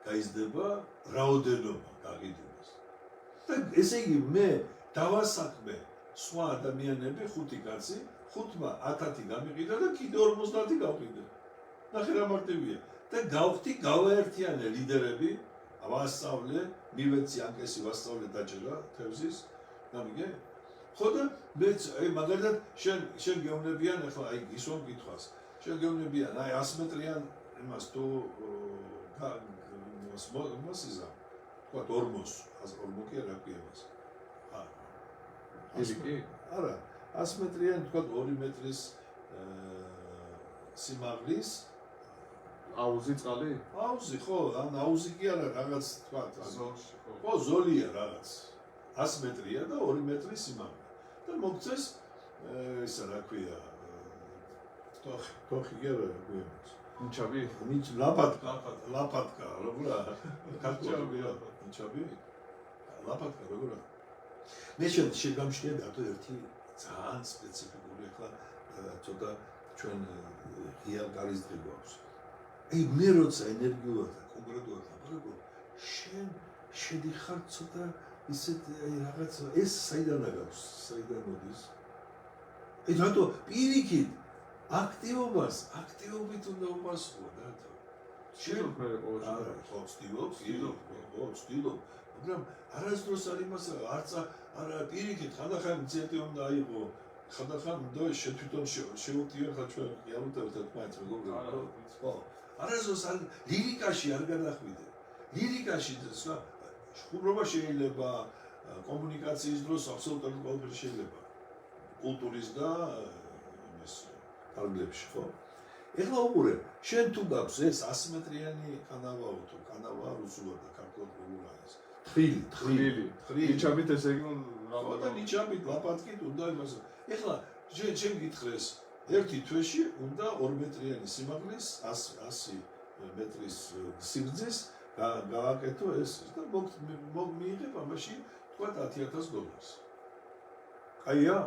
Speaker 3: გაიზრდება რაოდენობა გაყიდვას. და ესე იგი მე დავასაქმე სხვა ადამიანები 5 კაცი, 5-მა 1000 გამიყიდა და კიდე 50 გავყიდე. ნახე რა მარტივია. და გავხდი გავაერთიანე ლიდერები, ავასწავლე, მივეცი ანკესი ვასწავლე დაჭერა თევზის, გამიგე? ხო და მე აი მაგალითად შენ გეუბნებიან ახლა აი ის რომ გითხვას. შენ გეუბნებიან აი 100 მეტრიან იმას თუ მოსიზა. თქვა 40 კი არა კი ამას.
Speaker 2: კი?
Speaker 3: არა, 100 მეტრიან თქვა 2 მეტრის სიმაღლის
Speaker 2: აუზი წყალი?
Speaker 3: აუზი ხო, ან აუზი კი არა, რაღაც თქვა.
Speaker 2: ზოლში ხო.
Speaker 3: ხო, ზოლია რაღაც. 100 მეტრია და 2 მეტრი სიმაღლე. და მოგწეს ისა რა ქვია, თოხი კი არა, რა ქვია.
Speaker 2: ნიჩაბი?
Speaker 3: ლაპატკა, როგორა? ქართულია, ნიჩაბი? ლაპატკა, როგორა? მე შეგამშნია დათო ერთი ძალიან სპეციფიკური ახლა ცოტა ჩვენ ღია გარის დღე გვაქვს. აი მე როცა ენერგიულად და კონკრეტულად ლაპარაკობ, შენ შედიხარ ცოტა ისეთ აი რაღაც ეს საიდან აქვს, საიდან მოდის? აი რატო პირიქით აქტივობით უნდა უპასუხო დათო.
Speaker 2: შენ მე
Speaker 3: ვცდილობ, მაგრამ არასდროს არ იმას არა პირიქით ხანდახან ინიციატივა უნდა აიღო, ხანდახან უნდა შენ თვითონ შევუტიო ხა ჩვენ იარუტებთ ერთმანეთს მეგობრებო. ხო, არასდროს არ ლირიკაში არ გადახვიდე. ლირიკაში სხვა ხუმრობა შეიძლება, კომუნიკაციის დროს აბსოლუტურად ყველაფერი შეიძლება. კულტურის და იმის კარგლებში, ხო? ეხლა უყურე, შენ თუ გაქვს ეს 100 მეტრიანი კანავაო თუ კანავა რუსულად და ქართულად როგორ არის? თხრილი.
Speaker 2: ნიჩაბით ესე იგი
Speaker 3: რა და ნიჩაბით ლაპატკით უნდა იმას. ეხლა შენ გითხრეს ერთი თვეში უნდა 2 მეტრიანი სიმაღლის 100 მეტრის სიგრძის გააკეთო ეს და მიიღებ ამაში თქვა $10,000. კაია?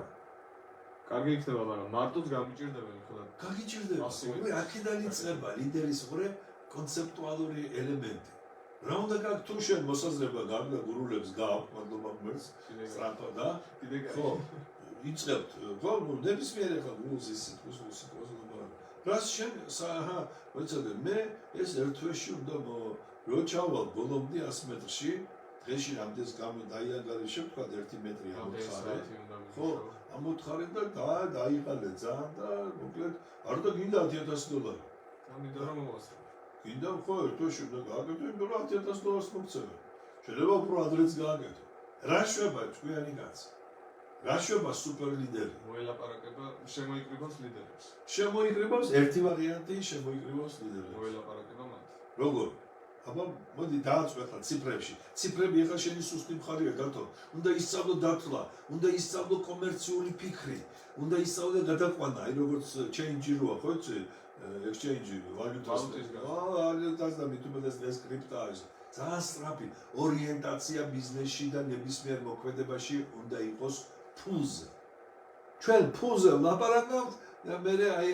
Speaker 2: კარგი იქნება, მაგრამ მარტოც გამიჭირდებიან ხოლმე.
Speaker 3: გაგიჭირდება. მე აქედან იწყება ლიდერის ყურე კონცეპტუალური ელემენტი. რა უნდა გაქვს თუ შენ მოსაზრება გარდა გურულებს გააქვს, მადლობა ღმერთს, სტრატო და ხო, იწყებთ. ხო, ნებისმიერ ახლა გულს ისე თქოს რას შენ მოიცადე მე ეს ერთ თვეში უნდა რო ჩავალ ბოლომდე 100 მეტრში, დღეში რამდენს დაიანგარიშებ, თქვა 1 მეტრი ამოთხარე. ხო, ამოთხარე და დაიყალე ძალიან და მოკლედ არ და გინდა $10,000.
Speaker 2: გამინდა რომ მოვასწრო.
Speaker 3: გინდა ხო ერთ თვეში უნდა გააკეთო, იმიტომ რომ $10,000 მოგცემა. შეიძლება უფრო ადრეც გააკეთო. რა შვება თქვენი კაცი? რა შვება სუპერ ლიდერი?
Speaker 2: მოელაპარაკება, შემოიკრიბავს ლიდერებს.
Speaker 3: შემოიკრიბავს ერთი ვარიანტი, შემოიკრიბავს ლიდერებს.
Speaker 2: მოელაპარაკება მათ.
Speaker 3: როგორ? აბა მოდი დააწყვეტ ციფრებში. ციფრები ახლა შენი სუსტი მხარეა დათო. უნდა ისწავლო დათვლა, უნდა ისწავლო კომერციული ფიქრი, უნდა ისწავლო გადაყვანა, აი როგორც change როა, ხო იცი? exchange ვალუტას. ვალუტას და მithumedes ეს კრიპტოა ის. ძალიან სწრაფი ორიენტაცია ბიზნესში და ნებისმიერ მოქმედებაში უნდა იყოს ფულზე. ჩვენ ფულზე ვლაპარაკობთ და მე აი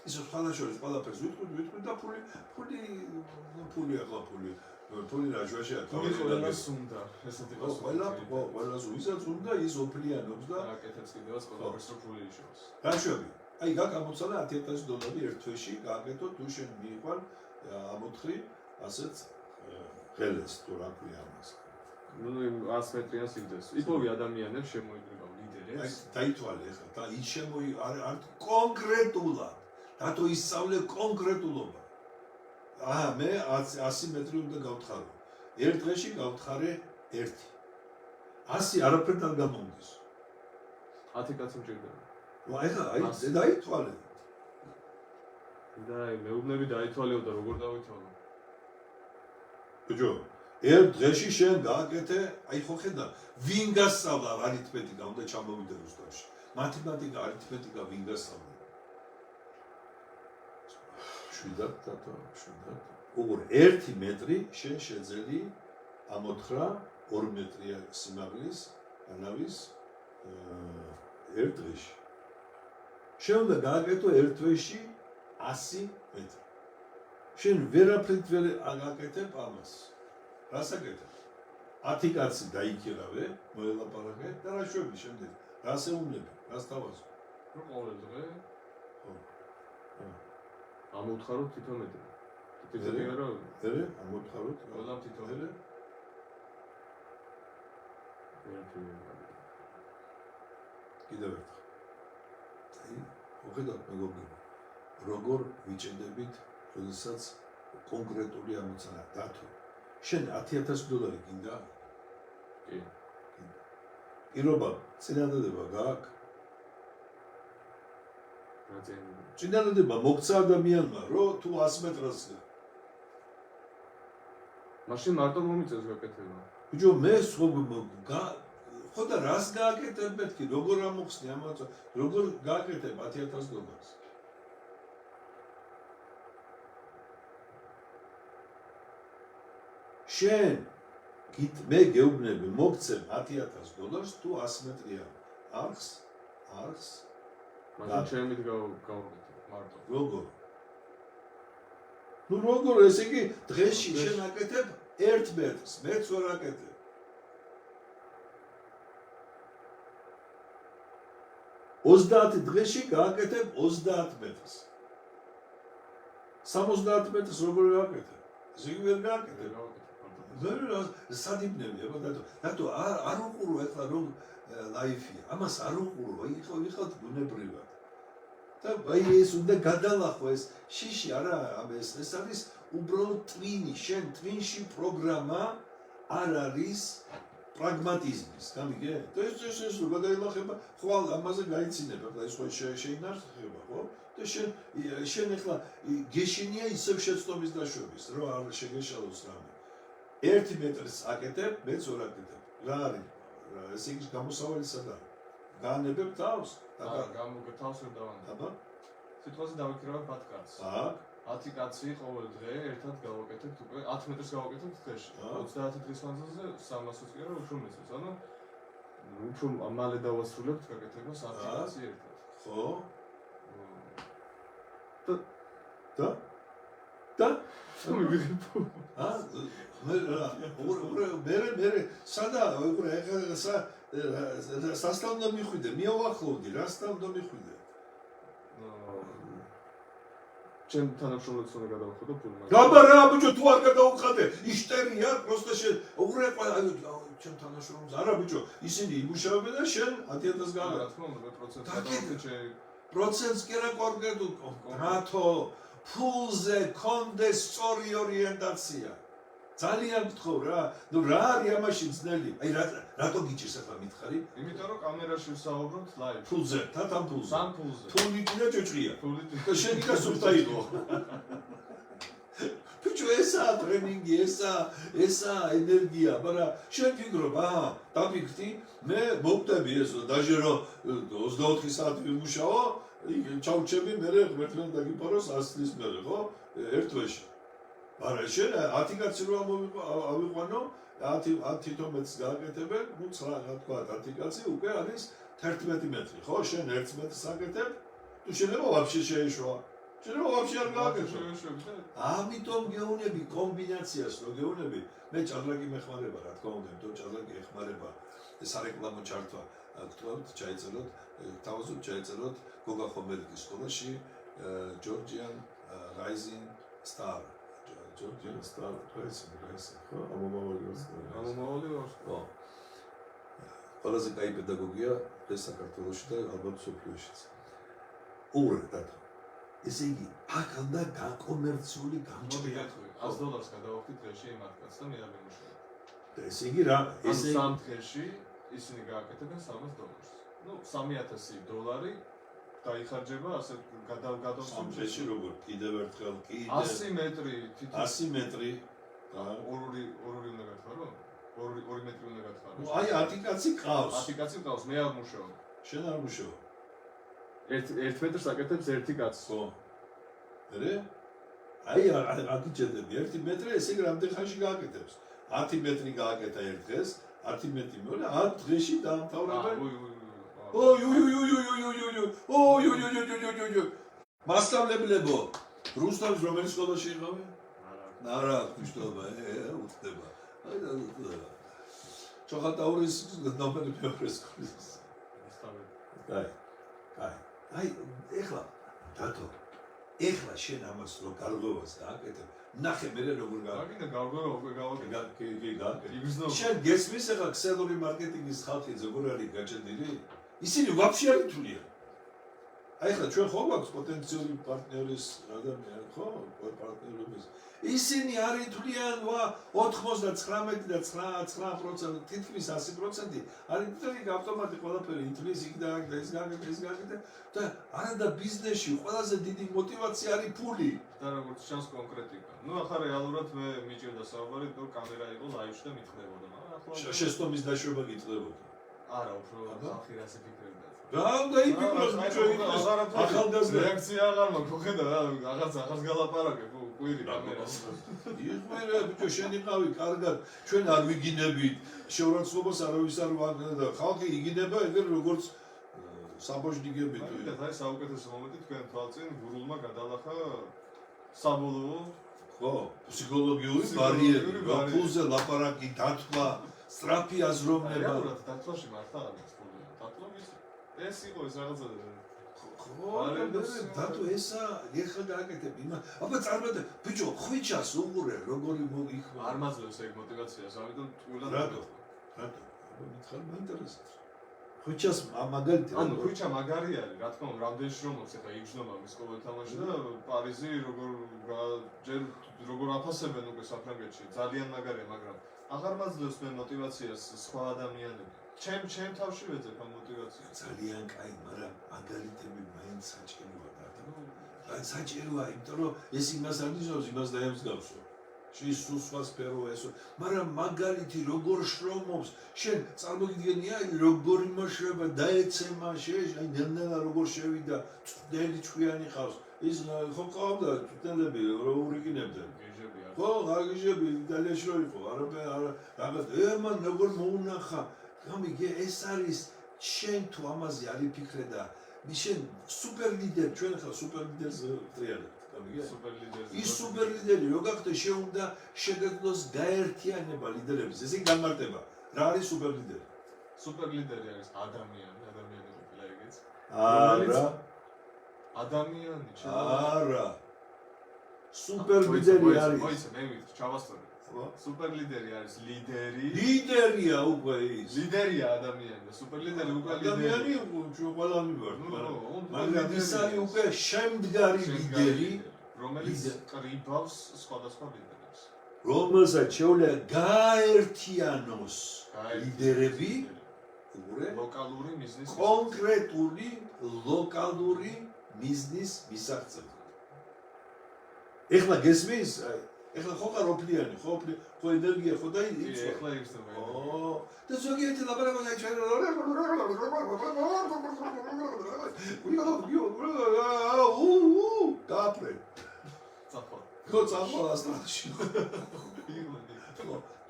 Speaker 3: ის ხალხაშორის ყველაფერს ვიტყვი და ფული ახლა ფული რაჟვაშია
Speaker 2: ყველას უნდა ესეთი
Speaker 3: ყველას ვისაც უნდა ის ოფლიანობს და
Speaker 2: აკეთებს კიდევაც ყველაფერს რო ფული იშოვოს.
Speaker 3: რაშვები აი გამოცადა $10,000 ერთ თვეში გააკეთო თუ შენ მიიყვან ამოთხრი ასეც ღელეს თუ რა ქვია ამას.
Speaker 2: ნუ 100 მეტრიან სიგრძეს. იპოვი ადამიანებს შემოიკრიბავ ლიდერებს.
Speaker 3: დაითვალე ახლა და ის არ კონკრეტულად დათო ისწავლე კონკრეტულობა. მე 100 მეტრი უნდა გავთხარო. ერთ დღეში გავთხარე 1. 100 არაფერთან გამომდის.
Speaker 2: 10 კაცი მჭირდება.
Speaker 3: ნუ ახლა დაითვალე.
Speaker 2: და მეუბნები დაითვალეო და როგორ დავითვალო?
Speaker 3: ბიჭო, ერთ დღეში შენ გააკეთე, აი ხო ხედა, ვინ გასწავლა არითმეტიკა უნდა ჩამოვიდე რუსთავში. მათემატიკა, არითმეტიკა ვინ გასწავლა? შვიდად. უყურე, 1 მეტრი შენ შეძელი ამოთხრა 2 მეტრია სიმაღლის კანავის ერთ დღეში. შენ უნდა გააკეთო ერთ თვეში 100 მეტრი. შენ ვერაფრით ვერ აგაკეთებ ამას. რას აკეთებ? 10 კაცი დაიქირავე, მოელაპარაკე და რა შვები შემდეგ? რას ეუბნები? რას თავაზობ?
Speaker 2: რო ყოველ დღე
Speaker 3: ხო.
Speaker 2: ამოთხაროთ თვითონ მეტრი. თვითონ რა?
Speaker 3: ამოთხაროთ.
Speaker 2: ყველამ თვითონ.
Speaker 3: კიდევ ერთხელ. აი, მოხედავთ მეგობრებო. როგორ ვიჭედებით, როდესაც კონკრეტული ამოცანა დათო. შენ $10,000 გინდა?
Speaker 2: კი.
Speaker 3: პირობა, წინადადება გააქვს? წინადადება მოგცა ადამიანმა, რომ თუ 100 მეტრს
Speaker 2: მაშინ მარტო მომიწევს გაკეთება.
Speaker 3: ბიჭო, მე ხო და რას გააკეთებ მეთქი, როგორ ამოხსნი ამაც, როგორ გააკეთებ 10,000 დოლარს? შენ მე გეუბნები, მოგცემ 10,000 დოლარს თუ 100 მეტრია. არხს
Speaker 2: მაშინ ჩემით გავაკეთე მარტო.
Speaker 3: როგორ? ნუ როგორ, ესე იგი დღეში შენ აკეთებ 1 მეტრს, მეც ვერ აკეთებ. ოცდაათი დღეში გააკეთებ 30 მეტრს. 70 მეტრს როგორ გააკეთებ? ესე იგი ვერ გააკეთებ. ვერ სადიბნები, აბა დათო არ უყურო ეხლა რომ ლაიფია. ამას არ უყურო, ვიხავთ ბუნებრივად. და აი ეს უნდა გადალახო ეს შიში არა, ეს არის უბრალოდ ტვინი, შენ ტვინში პროგრამა არ არის პრაგმატიზმის, გამიგე? და ეს რო გადაილახება, ხვალ ამაზე გაიცინებ, ეხლა ეს ხო შეინარჩება, ხო? და შენ ეხლა გეშინია ისევ შეცდომის დაშვების, რომ არ შეგეშალოს რამე. 1 მეტრს აკეთებ, მეც ვერ აკეთებ. რა არის? ესე იგი გამოსავალი სადა? გაანებებ თავს?
Speaker 2: თავს ვერ დავანებ.
Speaker 3: აბა?
Speaker 2: სიტყვაზე დავიქირავებ 10 კაცს.
Speaker 3: აქ
Speaker 2: 10 კაცი ყოველ დღე ერთად გავაკეთებთ უკვე 10 მეტრს გავაკეთებთ დღეში. 30 დღის მანძილზე 300-ს კი არა უფრო მეცეს. ანუ უფრო მალე დავასრულებთ გაკეთებას 10 კაცი ერთად.
Speaker 3: ხო? და მე სადა სასთან უნდა მიხვიდე, მიავახლოვდი, რასთან უნდა მიხვიდე?
Speaker 2: ჩემ თანამშრომლებს უნდა გადავხადო ფულმა.
Speaker 3: გაბა რა ბიჭო, თუ არ გადავხადე, ისტერია, просто ჩემ თანამშრომლებს არა ბიჭო, ისინი იმუშავებენ და შენ 10,000
Speaker 2: რა
Speaker 3: გააკეთე.
Speaker 2: თქმა უნდა, მე პროცენტს გადავხადე.
Speaker 3: პროცენტს კი არა კონკრეტულ რათო ფულზე კონდეს სწორი ორიენტაცია. ძალიან გთხოვ რა, ნუ რა არის ამაში ძნელი? აი რატო გიჭირს ახლა მითხარი?
Speaker 2: იმიტომ რომ კამერაში ვსაუბრობთ ლაივ.
Speaker 3: ფულზე, თათან ფულზე.
Speaker 2: სამ ფულზე.
Speaker 3: თულით და ჭუჭყია.
Speaker 2: თულით.
Speaker 3: და შენ იქა სუფთა იყო. ბიჭო, ესაა ტრენინგი, ესაა ენერგია, მაგრამ შენ ფიქრობ, დაფიქრდი, მე მოვკვდები ეს, დაჟე რომ 24 საათი ვიმუშაო, ჩავჩები, მე ღმერთთან დაგიპაროს 100 წლის მერე, ხო? ერთ თვეში. მაგრამ შენ 10 კაცი რო ავიყვანო, 10 თითომეტს გააკეთებენ, ნუ 9 რა თქვა 10 კაცი უკვე არის 11 მეტრი, ხო? შენ 1 მეტრს აკეთებ, თუ შეიძლება ვაფშე შეეშვა. შეიძლება ვაფშე არ გააკეთო. ამიტომ გეუნები კომბინაციას, რო გეუნები, მე ჭადრაკი მეხმარება, რა თქმა უნდა, იმიტომ ჭადრაკი ეხმარება სარეკლამო ჩართვა, გთხოვთ, ჩაიწეროთ, თავაზობ ჩაიწეროთ გოგა ხომერიკის სკოლაში Georgian Rising Star. Georgian Star, Rising, ხო? ამომავალი ვარ. ხო. ყველაზე კაი პედაგოგია ეს საქართველოში და ალბათ სოფლიოშიც. უღრე დათო. ესე იგი, აქ უნდა გაკომერციული გამჭრია.
Speaker 2: $100 გადავახდით დღეში იმათ კაცს და მე არ მიმუშავებ.
Speaker 3: ესე იგი რა,
Speaker 2: ესე სამ დღეში ისინი გააკეთებენ $300. ნუ $3,000 დაიხარჯება ასე გადავსვამ
Speaker 3: სამ დღეში როგორ? კიდევ ერთხელ
Speaker 2: 100 მეტრი თითო
Speaker 3: 100 მეტრი.
Speaker 2: ორი უნდა გათხოვო? 2 მეტრი უნდა გათხოვო.
Speaker 3: ნუ აი 10 კაცი ყავს.
Speaker 2: 10 კაცი ყავს, მე არ მუშაობ.
Speaker 3: შენ არ მუშაობ.
Speaker 2: 1 მეტრს აკეთებს 1 კაცი.
Speaker 3: ხო. მერე? აი აგიჭედები 1 მეტრი, ესე იგი რამდენ ხანში გააკეთებს? 10 მეტრი გააკეთა ერთ დღეს, 10 მეტრი მეორე 10 დღეში დაამთავრებენ. მასწავლებლებო, რუსთავის რომელი სკოლაში იყავი? არა, გუშტობა, უხდება. აი და უხდება. ჩოხატაურის ნომერი მეორე სკოლის. აი. აი, ეხლა დათო. ეხლა შენ ამას რო გარღვევას გააკეთებ, ნახე მე როგორ
Speaker 2: გააკეთე, გარღვევა უკვე გავაკეთე.
Speaker 3: კი, გააკეთე. შენ გესმის ეხლა ქსელური მარკეტინგის ხალხი როგორ არის გაჭედილი? ისინი ვაფშე არ ითვლიან. აი ხა ჩვენ ხო გვაქვს პოტენციური პარტნიორის ადამიანი, ხო? პარტნიორების. ისინი არის თვლიან 99 და 99% თითქმის 100% არის თვითონ ავტომატი ყველაფერი ითვლის იქ და აქ და ეს გაგიდა და არადა ბიზნესში ყველაზე დიდი мотиваცია არის ფული.
Speaker 2: და როგორც ჩანს კონკრეტიკა. ნუ ახლა რეალურად მე მიჭირდა საუბარი, რომ კამერა იყო ლაივში და მითხრებოდა, მაგრამ ახლა
Speaker 3: შეცდომის დაშვება გითხდებოდა.
Speaker 2: არა, უფრო ხალხი რას იფიქრებდა.
Speaker 3: რა უნდა იფიქროს ახალგაზრდა
Speaker 2: რეაქცია აღარ მაქვს, ხედა რა, ახაც გალაპარაკებ, კვირი კამერას.
Speaker 3: იღმერე ბიჭო შენ იყავი კარგად, ჩვენ არ ვიგინებით, შეურაცხყოფას არავის არ ვაგდა და ხალხი იგინება ეგრე როგორც საბოჟნიკები თუ
Speaker 2: და ეს საუკეთესო მომენტი თქვენ თვალწინ გურულმა გადალახა საბოლოო
Speaker 3: ხო, ფსიქოლოგიური ბარიერი, ფულზე ლაპარაკი, დათვლა, სწრაფი აზროვნება.
Speaker 2: რეალურად დათვლაში მართლა არ არის პრობლემა. დათვლა ეს იყო ეს რაღაცა
Speaker 3: დათო ესა ეხლა გააკეთებ იმა აბა წარმოდე ბიჭო ხვიჩას უყურე როგორი მოიხმა
Speaker 2: არ მაძლევს ეგ мотиваციას ამიტომ თულა
Speaker 3: რატო აბა მითხარ მაინტერესებს ხვიჩას მაგალითი
Speaker 2: ანუ ხვიჩა მაგარი არის რა თქმა უნდა რამდენში რომ მოხს ეხლა იგრძნობა მის ყოველ თამაში და პარიზი როგორ აფასებენ უკვე საფრანგეთში ძალიან მაგარია მაგრამ აღარ მაძლევს მე мотиваციას სხვა ადამიანები ჩემ თავში ვეძებ ამ мотиваციას
Speaker 3: ძალიან კაი მაგრამ მაგალითები მაინც საჭიროა და საჭიროა იმიტომ რომ ეს იმას არ ნიშნავს იმას დაემსგავსო შენ სხვა სფერო ესო მაგრამ მაგალითი როგორ შრომობს შენ წარმოგიდგენია როგორ იმოშრება დაეცემა შენ აი ნელ-ნელა როგორ შევიდა წვდელი ჭკვიანი ყავს ის ხო ყავდა წვდელები რო ურიგინებდნენ ხო გაგიჟები იტალიაში რო იყო რაღაც მან როგორ მოუნახა გამიგე ეს არის შენ თუ ამაზე არ იფიქრე და შენ სუპერ ლიდერი ჩვენ ხარ სუპერ ლიდერს ტრიალებთ გამიგე
Speaker 2: სუპერ ლიდერი
Speaker 3: ის სუპერ ლიდერი რო გახდე შენ უნდა შეგეძლოს გაერთიანება ლიდერების ესე განმარტება რა არის სუპერ ლიდერი
Speaker 2: სუპერ ლიდერი არის ადამიანი ყოფილა ეგეც
Speaker 3: არა
Speaker 2: ადამიანი
Speaker 3: არა სუპერ ლიდერი არის
Speaker 2: მოიცა მე ვიტყვი ჩავასწორი სუპერ ლიდერი არის
Speaker 3: ლიდერია უკვე ის
Speaker 2: ლიდერია ადამიანი და სუპერ ლიდერი უკვე
Speaker 3: ადამიანი ჩვენ ყველანი ვართ მაგრამ ის არის უკვე შემდგარი ლიდერი
Speaker 2: რომელიც კრიბავს სხვადასხვა ლიდერებს
Speaker 3: რომელსაც შეუძლია გაერთიანოს ლიდერები
Speaker 2: ლოკალური მიზნის
Speaker 3: კონკრეტული ლოკალური მიზნის მისაღწევად ეხლა გესმის ეხლა ხო ხარ ოფლიანი ხო ენერგია ხო დაიწვა
Speaker 2: ეხლა იხსნება
Speaker 3: და ზოგიერთი ლაპარაკობს აი ჩვენ გაფრე ხო წახვალ ასტრაში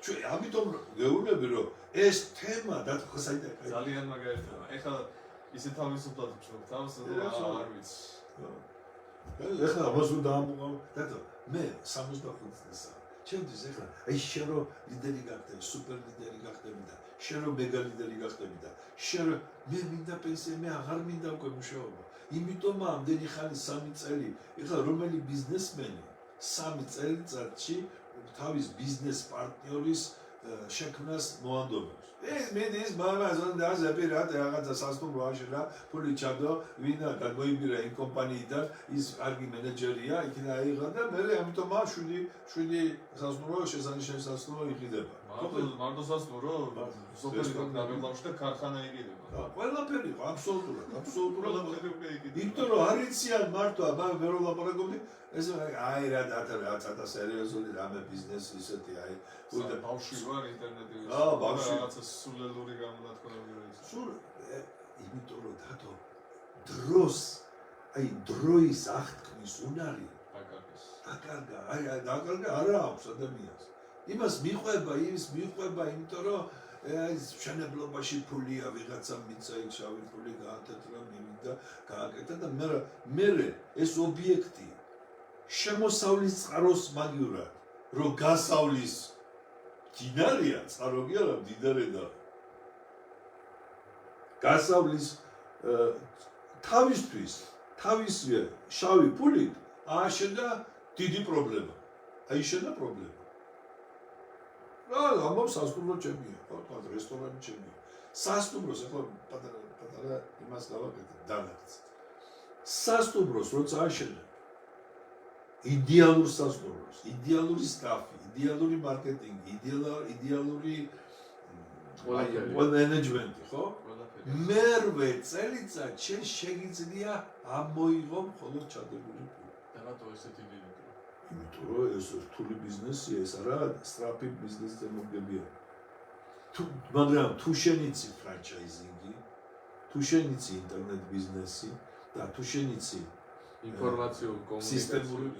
Speaker 3: ჩვენ ამიტომ გეუბნები რომ ეს თემა და ხო საერთოდ
Speaker 2: ძალიან მაგარი თემა ეხლა ისე თავისუფლად ვჩვენ თავს არ ვიცი
Speaker 3: ეხლა ამას უნდა ამბობ და მე 65 წელსა ჩემთვის ეხლა აი შენ რო ლიდერი გახდები სუპერ ლიდერი გახდები და შენ რო მეგა ლიდერი გახდები და შენ მე მინდა პენსია მე აღარ მინდა უკვე მუშაობა იმიტომ ამდენი ხანი 3 წელი ეხლა რომელი ბიზნესმენი 3 წელიწადში თავის ბიზნეს პარტნიორის შექმნას მოანდობებს ეს მედის მამას უნდა ზეპირატ რაღაცა სასტუმრო აშენა ფული ჩადო ვინა გამოიბირა იმ კომპანიიდან ის კარგი მენეჯერია იქნა აიღო და მე ამიტომ შვიდი სასტუმრო შესანიშნავი სასტუმრო იყიდება
Speaker 2: მარტო სასტუმრო სოფელი გამეყლავში და ქარხანა იყიდება
Speaker 3: ყველაფერი აბსოლუტურად იმიტომ რომ არ იციან მარტო მე რო ლაპარაკობდი ეს აი რა და სერიოზული რამე ბიზნესი ისეთი აი
Speaker 2: და ბავშვი ვარ ინტერნეტი
Speaker 3: ბავშვი
Speaker 2: რაღაცა სულელური გამონათქონები
Speaker 3: სულ იმიტომ რომ დათო დროს აი დროის აღთქმის უნარი დაკარგა არა აქვს ადამიანს იმას მიყვება იმიტომ რომ ეს შენებლობაში ფულია ვიღაცა მიცა იქ შავი ფული გაათეთრა მივიდა გააკეთა და მე ეს ობიექტი შემოსავლის წყაროს მაგივრად რომ გასავლის დინარია წყაროგი არა მდიდარე და გასავლის თავისვე შავი ფულით ააშენდა დიდი პრობლემა აიშენდა პრობლემა რა ამბობ სასტუმრო ჩემია ხო რესტორანი ჩემია სასტუმროს ახლა პატარა იმას გავაკეთე დანარჩენს სასტუმროს როცა აშენე იდეალურ სასტუმროს, იდეალური სტაფი, იდეალური მარკეტინგი, იდეალური მენეჯმენტი, ხო? მერვე წელიწად შენ შეგიძლია ამოიღო მხოლოდ ჩადებული ფული.
Speaker 2: და რატო ესეთი დიდი დრო?
Speaker 3: იმიტომ რომ ეს რთული ბიზნესია, ეს არა სწრაფი ბიზნესი ზემოქმედებია. მაგრამ თუ შენ იცი ფრანჩაიზინგი, თუ შენ იცი ინტერნეტ ბიზნესი და თუ შენ იცი
Speaker 2: ინფორმაციულ
Speaker 3: სისტემური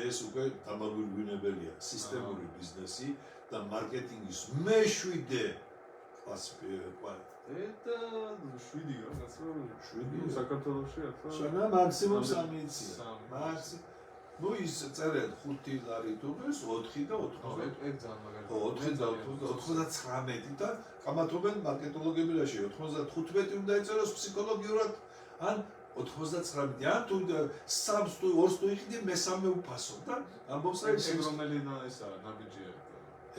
Speaker 3: ეს უკვე დამაგვირგვინებელია, სისტემური ბიზნესი და მარკეტინგის მეშვიდე კლასიფიკაცია.
Speaker 2: და 7 რაღაცა
Speaker 3: 7
Speaker 2: საქართველოში ახლა
Speaker 3: შენა მაქსიმუმ 3 იცია. მაქსიმუმ ნუ ის წერეთ 5 ლარი თუ ეს 4 და 80.
Speaker 2: ეგ ძალიან მაგარი.
Speaker 3: 4 და 99 და კამათობენ მარკეტოლოგები რაში 95 უნდა ეწეროს ფსიქოლოგიურად ან 99 ან თუ 3 თუ 2 თუ იყიდი მესამე უფასო და ამბობს რა
Speaker 2: ეს რომელი ესა ნაბიჯია.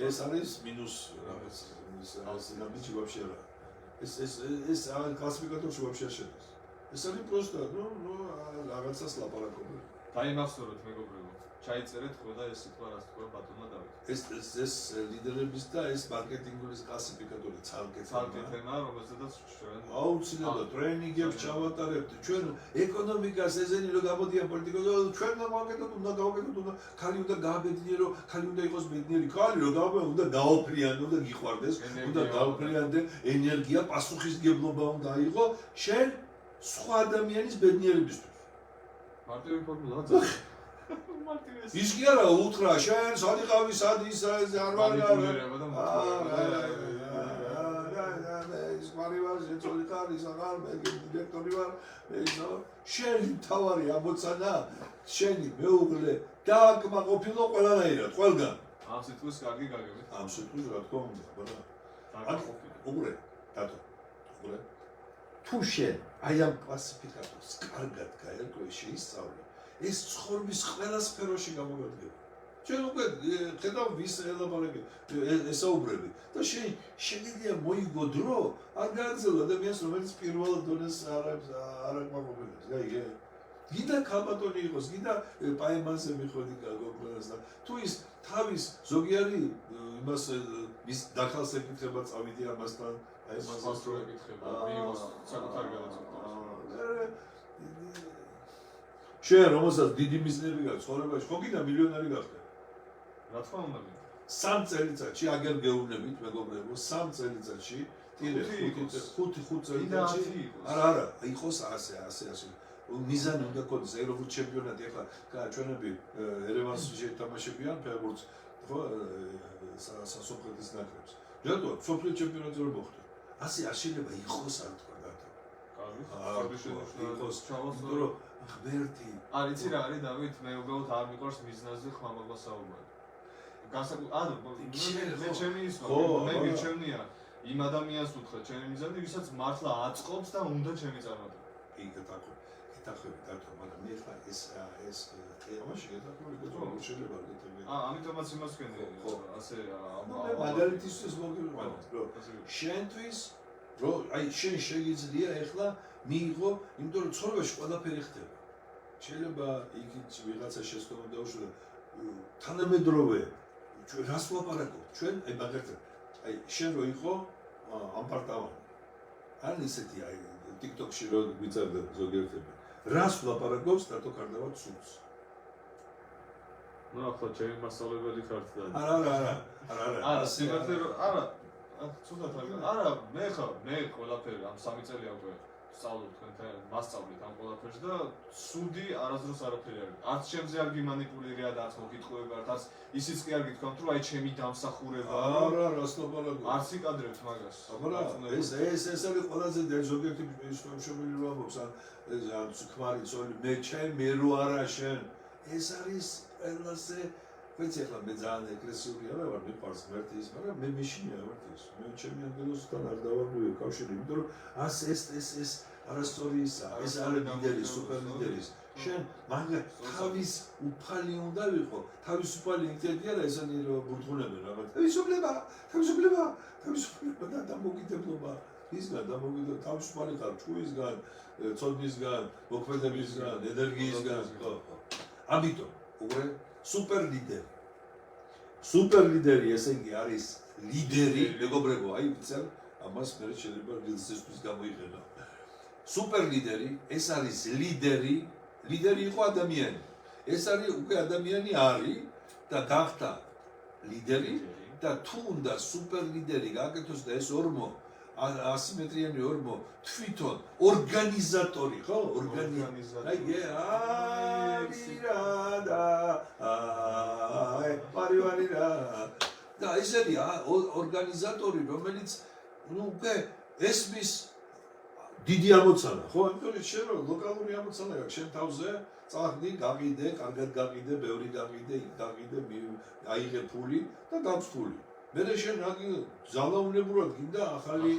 Speaker 3: ეს არის მინუს რაღაც ეს ნაბიჯი вообще რა. ეს კლასიფიკატორში вообще შედის. ეს არის პროსტა, ნუ რაღაცას ლაპარაკობენ.
Speaker 2: დაიმახსოვრეთ მეგობრებო. ჩაიწერეთ ყველა ეს სიტყვა რას თქვა ბატონმა დავით.
Speaker 3: ეს ლიდერების და ეს მარკეტინგის კლასიფიკატორი ცალკე
Speaker 2: თემაა, რომელზედაც ჩვენ
Speaker 3: აუცილებლად ტრენინგებს ჩავატარებთ. ჩვენ ეკონომიკას ეზენი რომ გამოდიან პოლიტიკოსები, ჩვენ მაგეთად უნდა გავაკეთოთ, უნდა ხალი უნდა გააბედნიერო, ხალი უნდა იყოს ბედნიერი, ხალი რომ უნდა გაოფრიანდო, უნდა გიყვარდეს, უნდა გაოფრიანდე, ენერგია, პასუხისმგებლობა უნდა იყოს შენ სხვა ადამიანის ბედნიერებისთვის.
Speaker 2: მარტივი ფორმულაა ძალიან.
Speaker 3: ის კი არა უთხრა შენ სად იყავი სად ის არ
Speaker 2: მანიპულირება და
Speaker 3: ის მარივარ შეწოლი ხარ ის აღარ მე დირექტორი ვარ შენ თავარი ამოცანა შენი მეუღლე დააკმაყოფილო ყველანაირად ყველგან
Speaker 2: ამ სიტყვის კარგი გაგებით
Speaker 3: ამ სიტყვის რა თქმა უნდა ბატონო უყურე დათო უყურე თუ შენ აი ამ კლასიფიკატორს კარგად გაერკვე შეისწავლე ეს ცხოვრების ყველა სფეროში გამოგადგება. ჩვენ უკვე ხედავ ვის ელაპარაკებს, ესაუბრები და შეგიძლია მოიგო დრო, არ გააგრძელო ადამიანს, რომელიც პირველ დონეს არ აკმაყოფილებს. გიდა ქალბატონი იყოს, გიდა პაემანზე მიხვედი გოგონას და თუ ის თავის ზოგიერი იმას ის დახალს ეკითხება წავიდი ამასთან, აი
Speaker 2: მას რო ეკითხება, მიიღოს საკუთარი გადაწყვეტა.
Speaker 3: შენ რომელსაც დიდი მიზნები გაქვს ცხოვრებაში, ხო გინდა მილიონერი გახდე?
Speaker 2: რა თქმა უნდა.
Speaker 3: 3 წელიწადში აგერ გეუბნებით მეგობრებო, 3 წელიწადში, ტირე 5 წელიწადში. არა, იყოს ასე. მიზანი უნდა გქონდეს ევროპულ ჩემპიონატი ახლა ჩვენები ერევანში შეთამაშებიან ფეხბურთს, ხო, სასოფლეთის ნაკრებს. რატო? სოფლიო ჩემპიონატზე რომ მოხდა. ასე არ შეიძლება იყოს არ თქვა გადა. იყოს ჩავასწორო ღმერთი.
Speaker 2: არ იცი რა არის დავით, მე უბრალოდ არ მიყვარს მიზნაზე ხმამაღლა საუბარი. მე ჩემი ის მე მირჩევნია იმ ადამიანს უთხრა ჩემი მიზანი, ვისაც მართლა აწყობს და უნდა ჩემი წარმატება.
Speaker 3: გითახვები დათო, მაგრამ მე ხა ეს ამაში გეთახვები და რომ შეიძლება გეთები.
Speaker 2: ამიტომაც იმას ვქენდი, ასე
Speaker 3: მაგალითისთვის მოგიყვანო, რომ შენთვის რომ აი შენ შეგიძლია ეხლა მიიღო, იმიტომ რომ ცხოვრებაში ყველაფერი ხდება. შეიძლება იქით ვიღაცა შეცდომა დაუშვა თანამედროვე ჩვენ რას ვლაპარაკობთ ჩვენ აი მაგალითად აი შენ რო იყო ამპარტავანი ან ისეთი აი TikTok-ში რო ვიწევდა ზოგიერთები რას ვლაპარაკობს დათო კარდავად სულს
Speaker 2: ნუ ახლა ჩემი მასწავლებელი ხართ და
Speaker 3: არა
Speaker 2: სიმართლე რომ არა ცუდად არა მე ყველაფერი ამ 3 წელი უკვე სწავლობ თქვენთან მასწავლეთ ამ ყველაფერს და სუდი არასდროს არაფერი არ არის. არც ჩემზე არ გიმანიპულირია და არც მოგიტყუება, არც ისიც კი არ გითქვამთ, რომ აი ჩემი დამსახურება.
Speaker 3: არა, რას ლაპარაკობ.
Speaker 2: არც იკადრებთ მაგას.
Speaker 3: აბა ეს არის ყველაზე ზოგიერთი მშობელი რო ამბობს, ან ქმარი წოლი, მე რო არა შენ. ეს არის ყველაზე ვიცი ახლა მე ძალიან ეგრესიული არა ვარ, მიყვარს ღმერთი ის, მაგრამ მე მეშინია ღმერთი ის. მე ჩემი ანგელოზთან არ დავარღვიო კავშირი, იმიტომ რომ ეს არასწორი ისაა, ეს არის ლიდერი, სუპერ ლიდერი. შენ მაგა თავის უფალი უნდა ვიყო, თავისუფალი ინტელექტი არა ესენი რომ ბურთღუნებენ რაღაც. თავისუფლება და დამოუკიდებლობა. ისგან დამოგვიდა თავისუფალი ხარ ჭუისგან, ცოდნისგან, მოქმედებისგან, ენერგიისგან, ხო. ამიტომ უყურე სუპერ ლიდერი. სუპერ ლიდერი ესე იგი არის ლიდერი, მეგობრებო, აი ვიცი, ამას მე შეიძლება რილსისთვის გამოიყენა. სუპერ ლიდერი, ეს არის ლიდერი, ლიდერი იყო ადამიანი. ეს არის უკვე ადამიანი არის და გახდა ლიდერი და თუ უნდა სუპერ ლიდერი გააკეთოს და ეს ორმო ასიმეტრიანი ორმო თვითონ ორგანიზატორი ხო ორგანიზატორი და ეს არის ორგანიზატორი რომელიც ნუ უკვე ესმის დიდი ამოცანა ხო ამიტომ შენ ლოკალური ამოცანა გაქვს შენ თავზე წახდი გაგიდე კარგად გაგიდე ბევრი გაგიდე გაგიდე აიღე ფული და გაქვს ფული მე შენ ზალაუნებურად გინდა ახალი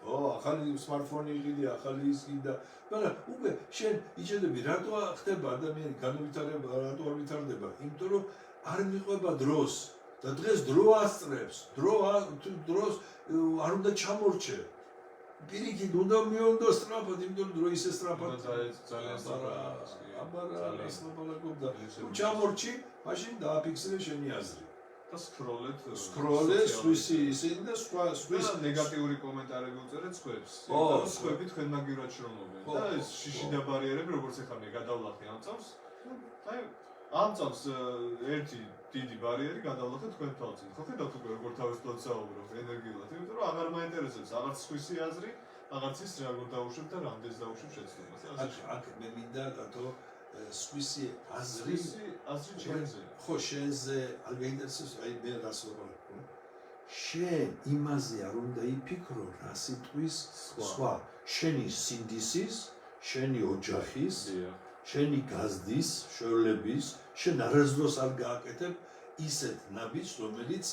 Speaker 3: ახალი სმარტფონი იყიდე ახალი ის გინდა მაგრამ უკვე შენ იჭედები რატო ხდება ადამიანი განვითარება რატო არ ვითარდება იმიტომ რომ არ მიყვება დროს და დღეს დრო ასწრებს დროს არ უნდა ჩამორჩე პირიქით უნდა მივონდო სწრაფად იმიტომ დრო ისე სწრაფად
Speaker 2: ძალიან
Speaker 3: სწრაფად ჩამორჩი მაშინ დააფიქსირე შენი აზრი
Speaker 2: და
Speaker 3: სკროლე სვისი ისინი და სხვა
Speaker 2: ნეგატიური კომენტარები უწერეთ სხვებს სხვები თქვენ მაგივრად შრომობენ და ეს შიში და ბარიერები როგორც ახლა მე გადავლახე ამ წამს აი ამ წამს ერთი დიდი ბარიერი გადავლახე თქვენ თავზე ხო ხედავთ უკვე როგორ თავისუფლად საუბრობ ენერგიულად იმიტომ რომ აღარ მაინტერესებს აღარც სხვისი აზრი აღარც ის როგორ დაუშვებ და რამდენს დაუშვებ შეცდომას
Speaker 3: აქ მე მინდა რატო სხვისი აზრი
Speaker 2: შენზე
Speaker 3: ხო შენზე არ გაინტერესებს აი მე რას ვიყოლებ შენ იმაზე არ უნდა იფიქრო რა სიტყვის სხვა შენი სინდისის შენი ოჯახის შენი გაზდის შევლების შენ არასდროს არ გააკეთებ ისეთ ნაბიჯს რომელიც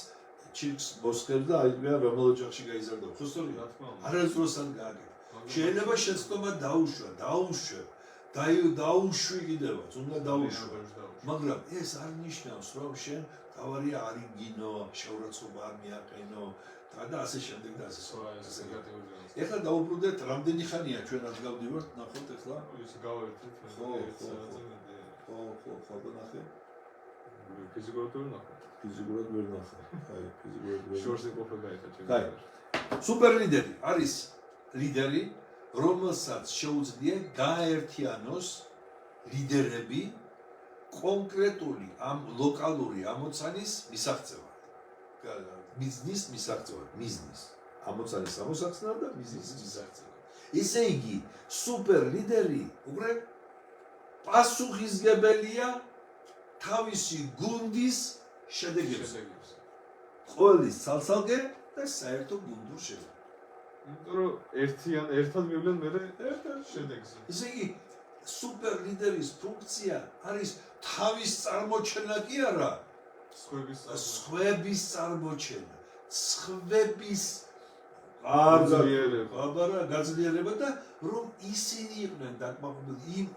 Speaker 3: ჩირკს მოსხებს და აი მე რომელ ოჯახში გაიზარდა ხო სწორია რა თქმა უნდა არასდროს არ გააკეთებ შეიძლება შეცდომა დაუშვა დაუშვი კიდევაც უნდა დაუშვი მაგრამ ეს არ ნიშნავს რომ შენ თავარი არ იგინო შეურაცხყოფა არ მიაყენო და ასე შემდეგ და ასე ეხლა დაუბრუნდეთ რამდენი ხანია ჩვენ არ გავდივართ ნახოთ ეხლა
Speaker 2: ის გავერთეთ
Speaker 3: ხო ნახე
Speaker 2: ფიზიკურად ვერ ნახე
Speaker 3: აი ფიზიკურად
Speaker 2: შორს იყოფება ეხლა ჩვენ
Speaker 3: აი სუპერ ლიდერი არის ლიდერი რომელსაც შეუძლია გააერთიანოს ლიდერები კონკრეტული ამ ლოკალური ამოცანის მისაღწევად. მიზნის მისაღწევად, მიზნის. ამოცანის ამოსახსნად და მიზნის მისაღწევად. ესე იგი, სუპერ ლიდერი უკვე პასუხისგებელია თავისი გუნდის შედეგებზე. ყოველის ცალ-ცალკე და საერთო გუნდურ შედეგებზე.
Speaker 2: იმიტომ რომ ერთად მივლენ მე შედეგზე.
Speaker 3: ესე იგი სუპერ ლიდერის ფუნქცია არის თავის წარმოჩენა კი არა, სხვების წარმოჩენა, სხვების გაძლიერება და რომ ისინი იყვნენ დაკმაყოფილებული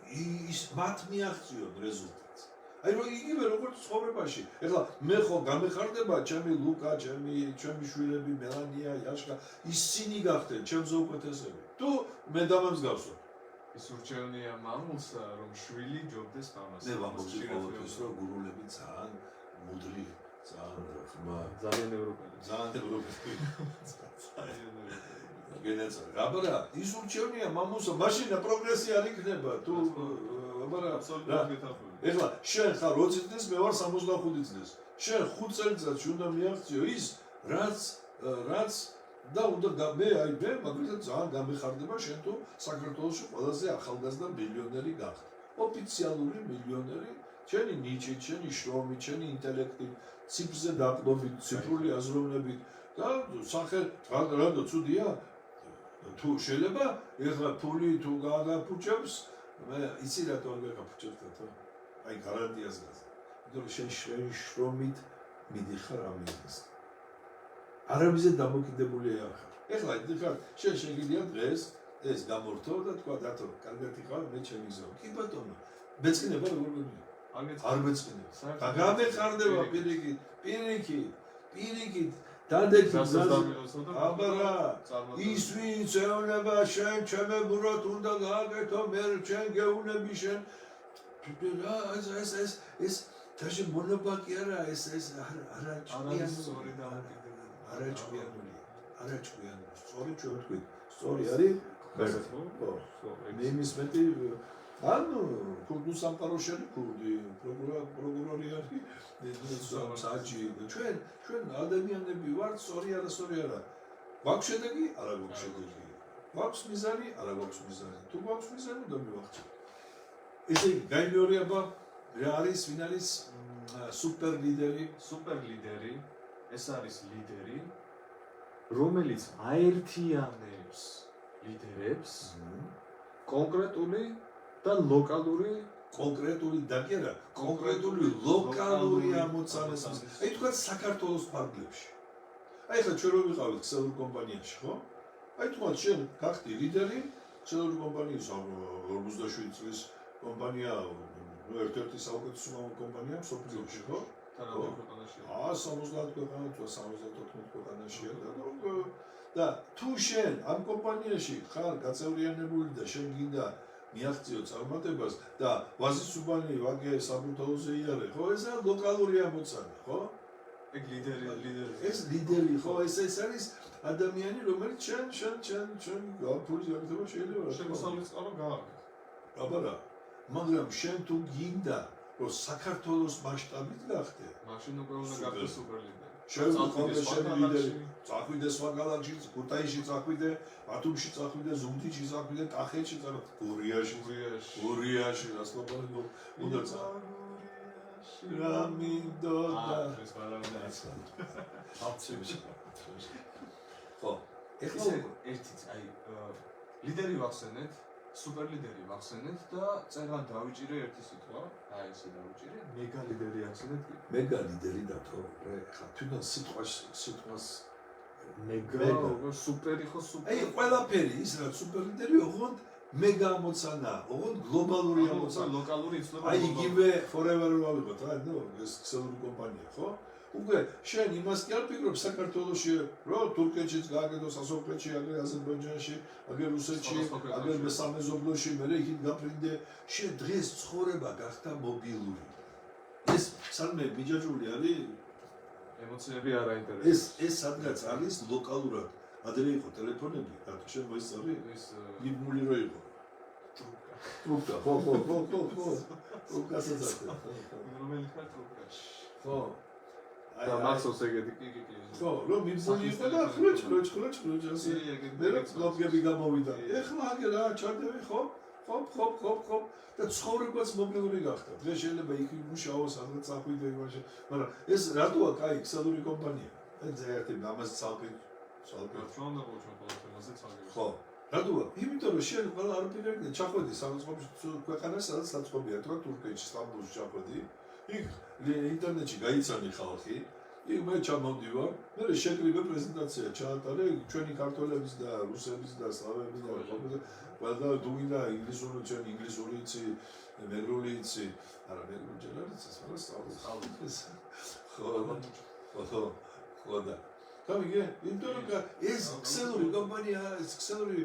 Speaker 3: ის მათ მიაღწიონ რეზულტატს. აი რომ იგივე როგორც ცხოვრებაში. ეხლა მე ხო გამეხარდება ჩემი ლუკა, ჩემი შვილები, მელანია, იაშკა, ისინი გახდნენ ჩემზე უკეთესები. თუ მე დამამსგავსო
Speaker 2: ის ურჩევნია მამულსა რომ შვილი ჯობდეს მამას.
Speaker 3: მე ვამბობდი ყოველთვის რომ გურულები ძალიან მუდრი, ძალიან ევროპელი. გენეცა. აბარა ის ურჩევნია მამულსა, მაშინ პროგრესი არ იქნება. თუ აბარა ეხლა შენ ხარ 20 წლის, მე ვარ 65 წლის. შენ 5 წელიწადში უნდა მიაღწიო ის, რაც და უნდა მე მაგალითად ძალიან გამეხარდება შენ თუ საქართველოში ყველაზე ახალგაზრდა მილიონერი გახდა. ოფიციალური მილიონერი, შენი ნიჭით, შენი შრომით, შენი ინტელექტით, ციფრზე დაყრდნობით, ციფრული აზროვნებით და სახე რადო ცუდია თუ შეიძლება ეხლა ფული თუ გააგაფუჭებს, მე იცი რატო არ გაგაფუჭებს და აი გარანტიას გას. იმიტომ რომ შენ შრომით მიდიხარ ამ მიზნს. არამიზე დამოკიდებული არ ხარ. ეხლა იდიხარ, შენ შეგიძლია დღეს ეს გამორთო და თქვა დათო, კარგად იყავ, მე ჩემი გზა. კი ბატონო, მეწყინება როგორ გონია? არ მეწყინება. გამეხარდება პირიქით დადექი
Speaker 2: გზაზე
Speaker 3: გზაზე აბარა ის ვინც ეუბნება შენ ჩემებურად უნდა გააკეთო მე შენ გეუბნები შენ რა ეს თაში მონობა კი არა ეს არაჭკვიანი სწორი ჩვენ ვთქვით სწორი არის მე მის მეტი ანუ ქურდულ სამყაროში არის ქურდი პროკურორი არის საჯი ჩვენ ადამიანები ვართ სწორი არასწორი არა გვაქვს შედეგი არა გვაქვს შედეგი გვაქვს მიზანი არა გვაქვს მიზანი თუ გვაქვს მიზანი უნდა მივახცევ ესე გაიმეორება რა არის ვინ არის სუპერ ლიდერი ეს არის ლიდერი რომელიც აერთიანებს ლიდერებს კონკრეტული და ლოკალური კონკრეტული და კი არა კონკრეტული ლოკალური ამოცანების აი თქვა საქართველოს პარკლებში აი ხა ჩვენ რო ვიყავით ქსელურ კომპანიაში ხო აი თქვა შენ გახდი ლიდერი ქსელური კომპანიის 47 წლის კომპანია ერთ-ერთი საუკეთესო კომპანია მსოფლიოში ხო თანამედროვე 70 ქვეყანა თუ 74 ქვეყანაშია და თუ შენ ამ კომპანიაში ხარ გაწევრიანებული და შენ გინდა მიაღწიო წარმატებას და ვაზისუბანი ვაგე საბურთალოზე იარე ხო ესა ლოკალური ამოცანა ხო ეგ ლიდერი ეს ლიდერი ხო ეს არის ადამიანი რომელიც შენ გაფულის გაკეთება შეიძლება
Speaker 2: შემოსავლის წყარო გააკეთე
Speaker 3: აბარა მაგრამ შენ თუ გინდა რომ საქართველოს მასშტაბით გახდე
Speaker 2: მაშინ უკვე უნდა გახდეს სუპერლიდერი
Speaker 3: შენ წახვიდე სხვა გალაქტში ქუთაისში წახვიდე ბათუმში წახვიდე ზუგდიდში წახვიდე კახეთში გურიაში გასლობანი უნდა წახვიდე რა მინდოდა
Speaker 2: ეს ბალავდა
Speaker 3: აფცევში ხო
Speaker 2: ეხლა ერთი აი ლიდერი ვახსენეთ სუპერლიდერი ვახსენეთ და წერან დავიჭირე ერთი სიტყვა აი ესე დავიჭირე მეგა ლიდერი ახსენეთ
Speaker 3: მეგა ლიდერი და თო ხა თუნდაც სიტყვას
Speaker 2: მეგა სუპერი ხო სუპერი
Speaker 3: აი ყველაფერი ის რა სუპერლიდერი ოღონდ მეგა ამოცანა ოღონდ გლობალური ამოცანა
Speaker 2: ლოკალური იცლება
Speaker 3: აი იგივე forever ვავიღოთ რა ნუ ეს ქსელური კომპანია ხო უკვე შენ იმას კი არ ფიქრობ საქართველოში რომ თურქეთშიც გააკეთო სასოფლეთში აგერ აზერბაიჯანში აგერ რუსეთში აგერ მესამეზობლოში მე იქით გაფრინდე შენ დღეს ცხოვრება გახდა მობილური ეს სამე მიჯაჭვული არის
Speaker 2: ემოციები არ აინტერესებს
Speaker 3: ეს სადღაც არის ლოკალურად ადრე იყო ტელეფონები რატო შენ მოისწორი ეს მიბმული რო იყო ტრუბკა ხო ტრუბკასაც
Speaker 2: რომელი ხარ ტრუბკაში
Speaker 3: ხო
Speaker 2: და მახსოვს ეგეთი კი
Speaker 3: ხო რომ მიბმული იყო და ხროჭ ასე მე ლოპგები გამოვიდა ეხლა აგერ რა ჩარდები ხო და ცხოვრებაც მობილური გახდა დღეს შეიძლება იქ მუშაო სადღაც წახვიდე იმაში მაგრამ ეს რატოა კაი ქსელური კომპანია ეს ერთი ამას ცალკე
Speaker 2: ჩვენდა ყოველთვის ცალკე
Speaker 3: ხო რატოა იმიტომ რომ შენ ყველა არ პირდაპირ ჩახვედი სამწყობში ქვეყანას სადაც საწყობია თქვა თურქეთში სტამბოლში ჩახვედი იქ ინტერნეტში გაიცანი ხალხი იქ მე ჩამოვდივარ მე შეკრიბე პრეზენტაცია ჩაატარე ჩვენი ქართველების და რუსების და სლავების და ყველა დუმინდა ინგლისური ჩვენ ინგლისური იცი მეგრული იცი არა მეგრული ჯერ არ იცის მაგრამ სწავლობს ხო და გამიგე იმიტომ რომ ეს ქსელური კომპანია ეს ქსელური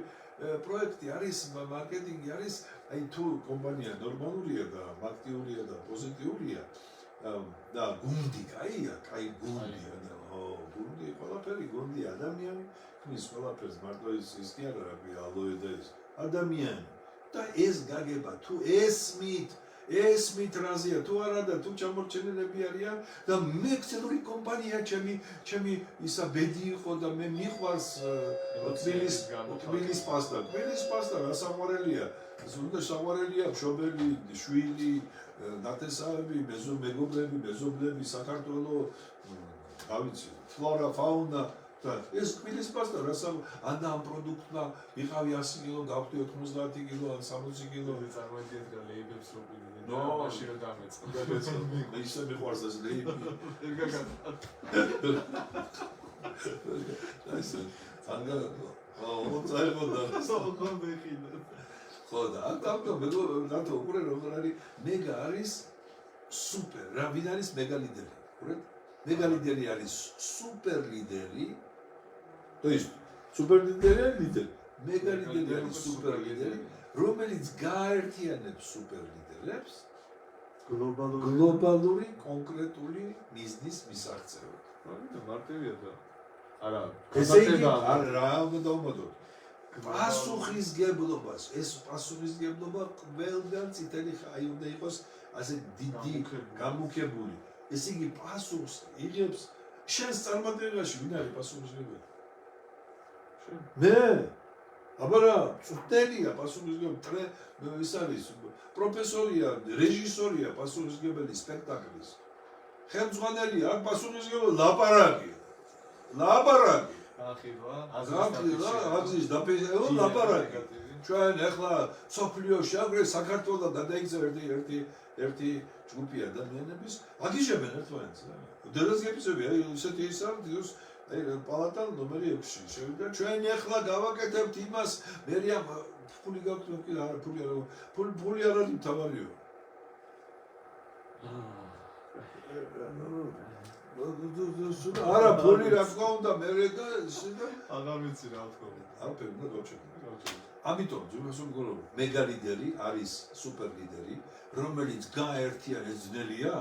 Speaker 3: პროექტი არის მარკეტინგი არის აი თუ კომპანია ნორმალურია და აქტიურია და პოზიტიურია და გუნდი კაია კაი გუნდია და გუნდი ყველაფერი გუნდი ადამიანი ქმნის ყველაფერს მარტო ის კი არა რა ალოე და ეს ადამიანი და ეს გაგება თუ ესმით რაზია თუ არა და თუ ჩამორჩენილები არიან და მე ქსელური კომპანია ჩემი ისა ბედი იყო და მე მიყვარს თბილის პასტა რა საყვარელია ზურდა საყვარელია მშობელი შვილი ნათესავები მეგობრები მეზობლები საქართველო გავიცი ფლორა ფაუნა და ეს თბილის პასტა რა ანა ამ პროდუქტმა ვიყავი 100 კილო გავხდი 90 კილო ან 60 კილო
Speaker 2: წარმოიდგინეთ რა ლეიბებს რო პილდე
Speaker 3: ნო
Speaker 2: მაშინ რა დამეწყდა
Speaker 3: ისე მიყვარს ეს ლეიბი ასე ანგა მოწაიღო და ხო და აკავ რატო უკვე როგორ არის მეგა არის სუპერ რა ვინ არის მეგა ლიდერი ხურეთ მეგალიდერი არის სუპერ ლიდერი. То есть სუპერ ლიდერი არის ლიდერი. მეგალიდერი არის სუპერ ლიდერი, რომელიც გააერთიანებს სუპერ ლიდერებს გლობალური კონკრეტული მიზნის მისაღწევად.
Speaker 2: მარტივია და არა.
Speaker 3: ესე იგი, რა უნდა უმოდოთ? პასუხისგებლობას, ეს პასუხისგებლობა ყველგან წითელი ხაი უნდა იყოს ასე დიდი გამუქებული. ესე იგი, პასუხს იღებს შენს წარმატებაში, ვინ არის პასუხისგებელი? მე აბა რა, წვრთნელია პასუხისგებელი, ის არის პროფესორია, რეჟისორია პასუხისგებელი სპექტაკლის. ხელმძღვანელია, აქ პასუხისგებელი ლაპარაკია. ლაპარაკი.
Speaker 2: ახლა
Speaker 3: აზრის დაფიქსირება ლაპარაკი. ჩვენ ახლა სოფლიოში აგრე საქართველოს გადაიქცა ერთი ჯგუფი ადამიანების, აგიჟებენ ერთმანეთს. დედას გეფიცები, აი ესეთი ის არის, აი პალატა ნომერი 6. შევიდა ჩვენ ახლა გავაკეთებთ იმას, მერია ფული გაქვთ, კი არა, ფული არ არის თავარიო. არა, ფული რა თქმა უნდა, მერე და
Speaker 2: აღარ ვიცი რა თქმა უნდა.
Speaker 3: არაფერი უნდა გავჩერდე. ამიტომ ძვირფას მგონი მეგალიდერი არის სუპერ ლიდერი, რომელიც გააერთიანებს ძნელია.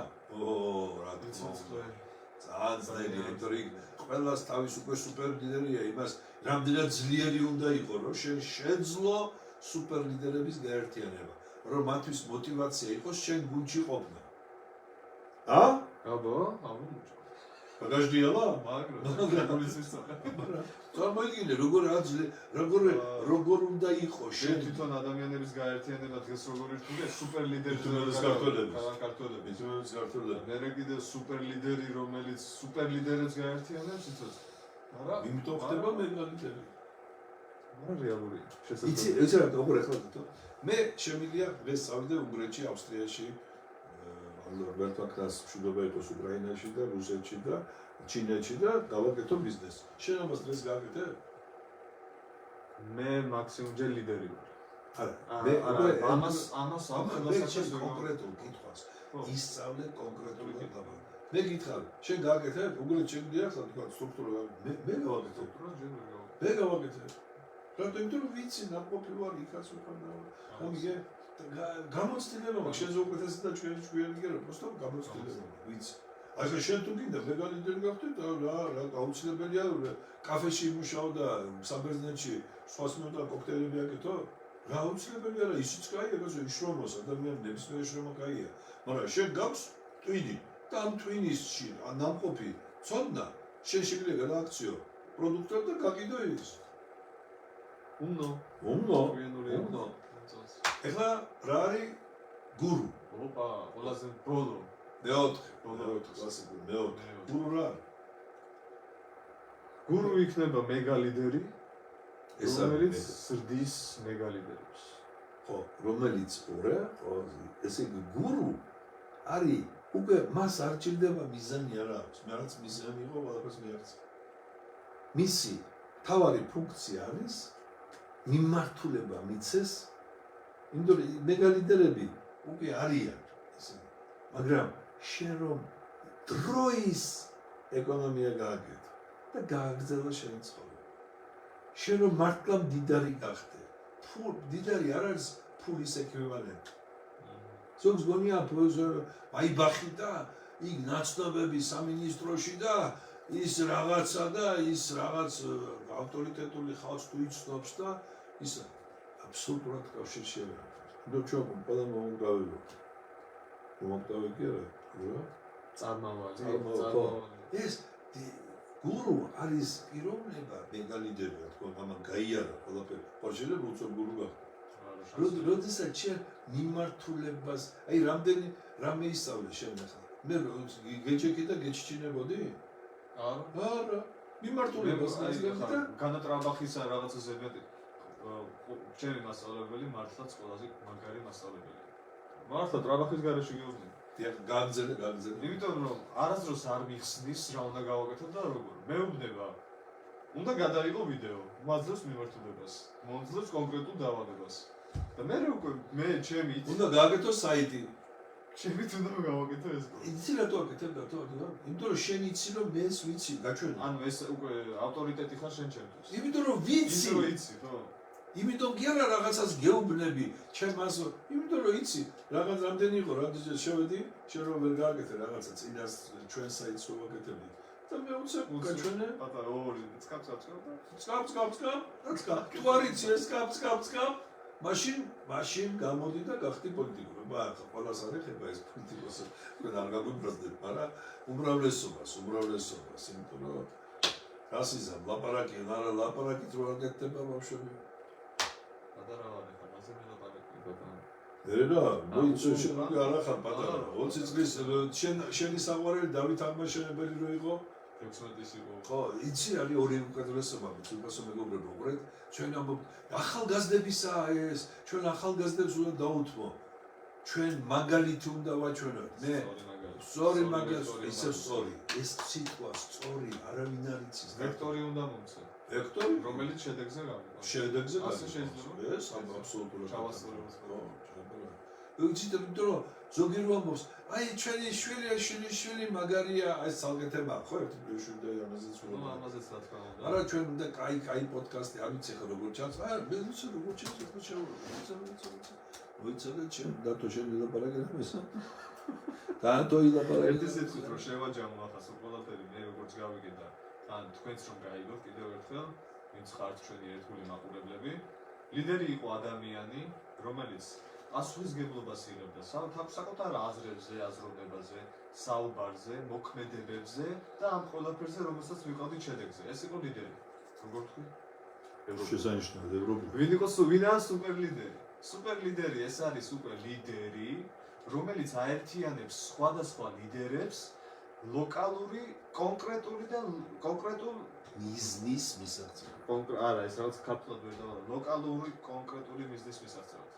Speaker 3: რა თქმა უნდა. ძალიან ძნელია, იმიტომ რომ ყველას თავის უკვე სუპერ ლიდერია, იმას რამდენად ძლიერი უნდა იყო, რომ შეძლო სუპერ ლიდერების გაერთიანება, რომ მათთვის мотиваცია იყოს შენ გუნდში ყოფნა.
Speaker 2: აბა,
Speaker 3: გაგაჟდიალა? წარმოიდგინე, როგორ უნდა იყოს
Speaker 2: შენ თვითონ ადამიანების გაერთიანება დღეს როგორ რთულია სუპერ ლიდერების
Speaker 3: ქართველები.
Speaker 2: მერე კიდევ სუპერ ლიდერი, რომელიც სუპერ ლიდერებს გაერთიანებს, იცოდი? არა?
Speaker 3: იმიტომ ხდება მეგალიდერი.
Speaker 2: არა რეალური.
Speaker 3: იცი რა, როგორ ახლა თვითონ მე შემიძლია დღეს წავიდე უნგრეთში, ავსტრიაში, ალბათ აქაც მშვიდობა იყოს უკრაინაში და რუსეთში და ჩინეთში და გავაკეთო ბიზნესი. შენ ამას დღეს გააკეთებ?
Speaker 2: მე მაქსიმუმ ჯერ ლიდერი ვარ.
Speaker 3: არა,
Speaker 2: ამას
Speaker 3: შენ კონკრეტულ კითხვას ისწავლე კონკრეტულად დაბა. მე გითხარ, შენ გააკეთებ? უგულეთ შემიძლია ახლა თქვა სტრუქტურა მე გავაკეთებ. მე გავაკეთებ. რატომ? იმიტომ რომ ვიცი, ნაყოფი ვარ, იქაც უკან გამიგე გამოცდილება მაქვს, შენ ზოგადად და ჩვენი გვიანიგერა, просто გამოცდილება ვიცი. აი შენ თუ გინდა მეგალიდერი გახდეთ, რა აუცილებელია კაფეში იმუშაო და საბერძნეთში სხვას მინდა კოქტეილები აკეთო? რა აუცილებელია რა ისიც კაია, ეგრე იშრომოს ადამიანები ნებისმიერი შრომა კაია. მაგრამ შენ გაქვს ტვინი და ამ ტვინისში ნამყოფი ცოდნა, შენ შეგვიძლია გადააქციო პროდუქტად და გაკიდო ის. უმნო. ეხლა რა არის გურუ?
Speaker 2: ოპა, ყველაზე ბოლო.
Speaker 3: მეოთხე. გურუ რა?
Speaker 2: გურუ იქნება მეგალიდერი, რომელიც ზრდის მეგალიდერებს.
Speaker 3: ხო, რომელიც ორა, ესე იგი გურუ არის უკვე მას არ ჭირდება მიზანი არ აქვს. მე რაც მიზანი იყო, ყველაფერს მიაღწია. მისი თავარი ფუნქცია არის მიმართულება მიცეს, იმიტომ რომ მეგალიდერები უკვე არიან ესენი. მაგრამ შენ რომ დროის ეკონომია გააკეთო და გააგრძელო შენი ცხოვრება. შენ რომ მართლა მდიდარი გახდე. მდიდარი არ არის ფულის ეკვივალენტი. ზოგს გონია აიბახი და იქ ნაცნობები სამინისტროში და ის რაღაცა და ის რაღაც ავტორიტეტული ხალხს თუ იცნობს და ის აბსოლუტურად კავშირში არ არის. ნუ ჩვენ ყველა მომგავია. მომგავია კი არა?
Speaker 2: წარმავალი.
Speaker 3: ეს გურუ არის პიროვნება მეგალიდერი, რა თქმა უნდა, გაიარა ყველაფერი. ხოჭერე როცა გურუ გახდა. როდესაც შენ მიმართულებას, აი რამე ისწავლე შენ ახლა. მე გეჭეკი და გეჩჩინებოდი? არა. მიმართულებას და
Speaker 2: განატრაბახისა რაღაცაზე მეტი. ჩემი მასწავლებელი მართლაც ყველაზე მაგარი მასწავლებელია. მართლა ტრაბახის გარეშე გეუბნები.
Speaker 3: გაგზელე.
Speaker 2: იმიტომ რომ არასდროს არ მიხსნის რა უნდა გავაკეთო და როგორ. მეუბნება. უნდა გადაიღო ვიდეო, მაძლევს მიმართულებას, მომძლევს კონკრეტულ დაავადებას. და მე უკვე ჩემი
Speaker 3: უნდა გააკეთო საიტი.
Speaker 2: ჩემი თუნდა გავაკეთე ეს.
Speaker 3: იცი რატო აკეთებ რატო? იმიტომ რომ შენ იცი რომ მეც ვიცი, გაჩვენე.
Speaker 2: ანუ ეს უკვე ავტორიტეტი ხარ შენ ჩემთვის.
Speaker 3: იმიტომ რომ ვიცი.
Speaker 2: იმიტომ რომ იცი, ხო?
Speaker 3: იმიტომ კი არა რაღაცას გეუბნები, ჩემ ასო. იმიტომ რომ იცი, რაღაც რამდენი იყო, რადგან შევედი, შენ რომ ვერ გააკეთე რაღაცა წინას ჩვენ საიტს რო ვაკეთებდი. და მე უცებ გაჩვენე.
Speaker 2: პატარა ორი წკაპ.
Speaker 3: თუ არ იცი ეს წკაპ. მაშინ გამოდი და გახდი პოლიტიკური. ახლა ყველას არ ეხება ეს პოლიტიკოსი. თქვენ არ გაგვიბრალდეთ, მაგრამ უმრავლესობას, იმიტომ რომ რასიზმ, ლაპარაკი, არა ლაპარაკით რო არ გეთდება ბავშვები.
Speaker 2: პატარა ვარ ახლა, მასე მელაპარაკი პატარა.
Speaker 3: რა, მოიცო შენ უკვე არ ახარ პატარა. 20 წლის შენი საყვარელი დავით აღმაშენებელი რო იყო
Speaker 2: 16-ის იყო.
Speaker 3: ხო, იცი არის ორი უკეთესობა, თუნდაც მეგობრებო, უყურეთ, ჩვენ ამბობთ, ახალგაზრდებისა ეს, ჩვენ ახალგაზრდებს უნდა დაუთმო. ჩვენ მაგალითი უნდა ვაჩვენოთ. მე სწორი მაგალითი, ისე სწორი. ეს სიტყვა სწორი, არავინ არ იცის.
Speaker 2: ვექტორი უნდა მომცე.
Speaker 3: ვექტორი,
Speaker 2: რომელიც შედეგზე გავიდა.
Speaker 3: შედეგზე
Speaker 2: ასე შეიძლება.
Speaker 3: ეს აბსოლუტურად
Speaker 2: ჩავასწორებს.
Speaker 3: ვიცით, იმიტომ რომ ზოგი რო ამბობს, აი ჩვენი შვილი მაგარია, ეს ცალკეთება, ხო, ერთი შვილი და ამაზეც
Speaker 2: ნუ ამაზეც რა თქმა უნდა.
Speaker 3: არა, ჩვენ უნდა კაი პოდკასტი, არ ვიცი ხა როგორ ჩანს. არა, მე ვიცი როგორ ჩანს, ხო შევრო. ვიცი, ჩვენ დათო შენ ილაპარაკე ამასა. დათო ილაპარაკე.
Speaker 2: ერთი სიტყვით რომ შევაჯამო ახლა ყველაფერი მე როგორც გავიგე და თან თქვენც რომ გაიგოთ კიდევ ერთხელ, ვინც ხართ ჩვენი ერთგული მაყურებლები, ლიდერი იყო ადამიანი, რომელიც პასუხისმგებლობას იღებდა საკუთარ აზრებზე, აზროვნებაზე, საუბარზე, მოქმედებებზე და ამ ყველაფერზე, რომელსაც ვიყავდით შედეგზე. ეს იყო ლიდერი. როგორ თქვი?
Speaker 3: შესანიშნავად ევროპული.
Speaker 2: ვინაა სუპერლიდერი? სუპერლიდერი ეს არის უკვე ლიდერი, რომელიც აერთიანებს სხვადასხვა ლიდერებს ლოკალური, კონკრეტული და კონკრეტულ
Speaker 3: მიზნის მისაღწევად.
Speaker 2: არა, ეს რაღაც ქართულად ვერ დავარო. ლოკალური, კონკრეტული მიზნის მისაღწევად.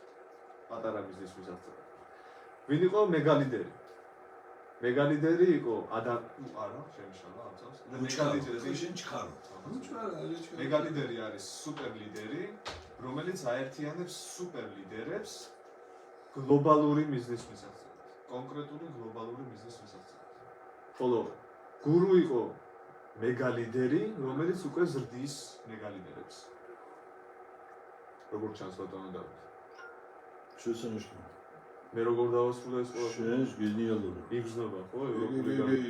Speaker 2: პატარა მიზნის მისაღწევად. ვინ იყო მეგალიდერი? მეგალიდერი იყო არა, შემიშალა ამ წელს.
Speaker 3: მეგალიდერი შენ ჩქარო.
Speaker 2: მეგალიდერი არის სუპერლიდერი, რომელიც აერთიანებს სუპერლიდერებს გლობალური მიზნის მისაღწევად. კონკრეტული გლობალური მიზნის მისაღწევად. ხოლო გურუ იყო მეგალიდერი, რომელიც უკვე ზრდის მეგალიდერებს. როგორ ჩანს ბატონო დავით?
Speaker 3: შესანიშნავად.
Speaker 2: მე როგორ დავასრულე ეს ყველაფერი?
Speaker 3: შენს გენიალური.
Speaker 2: იგრძნობა, ხო?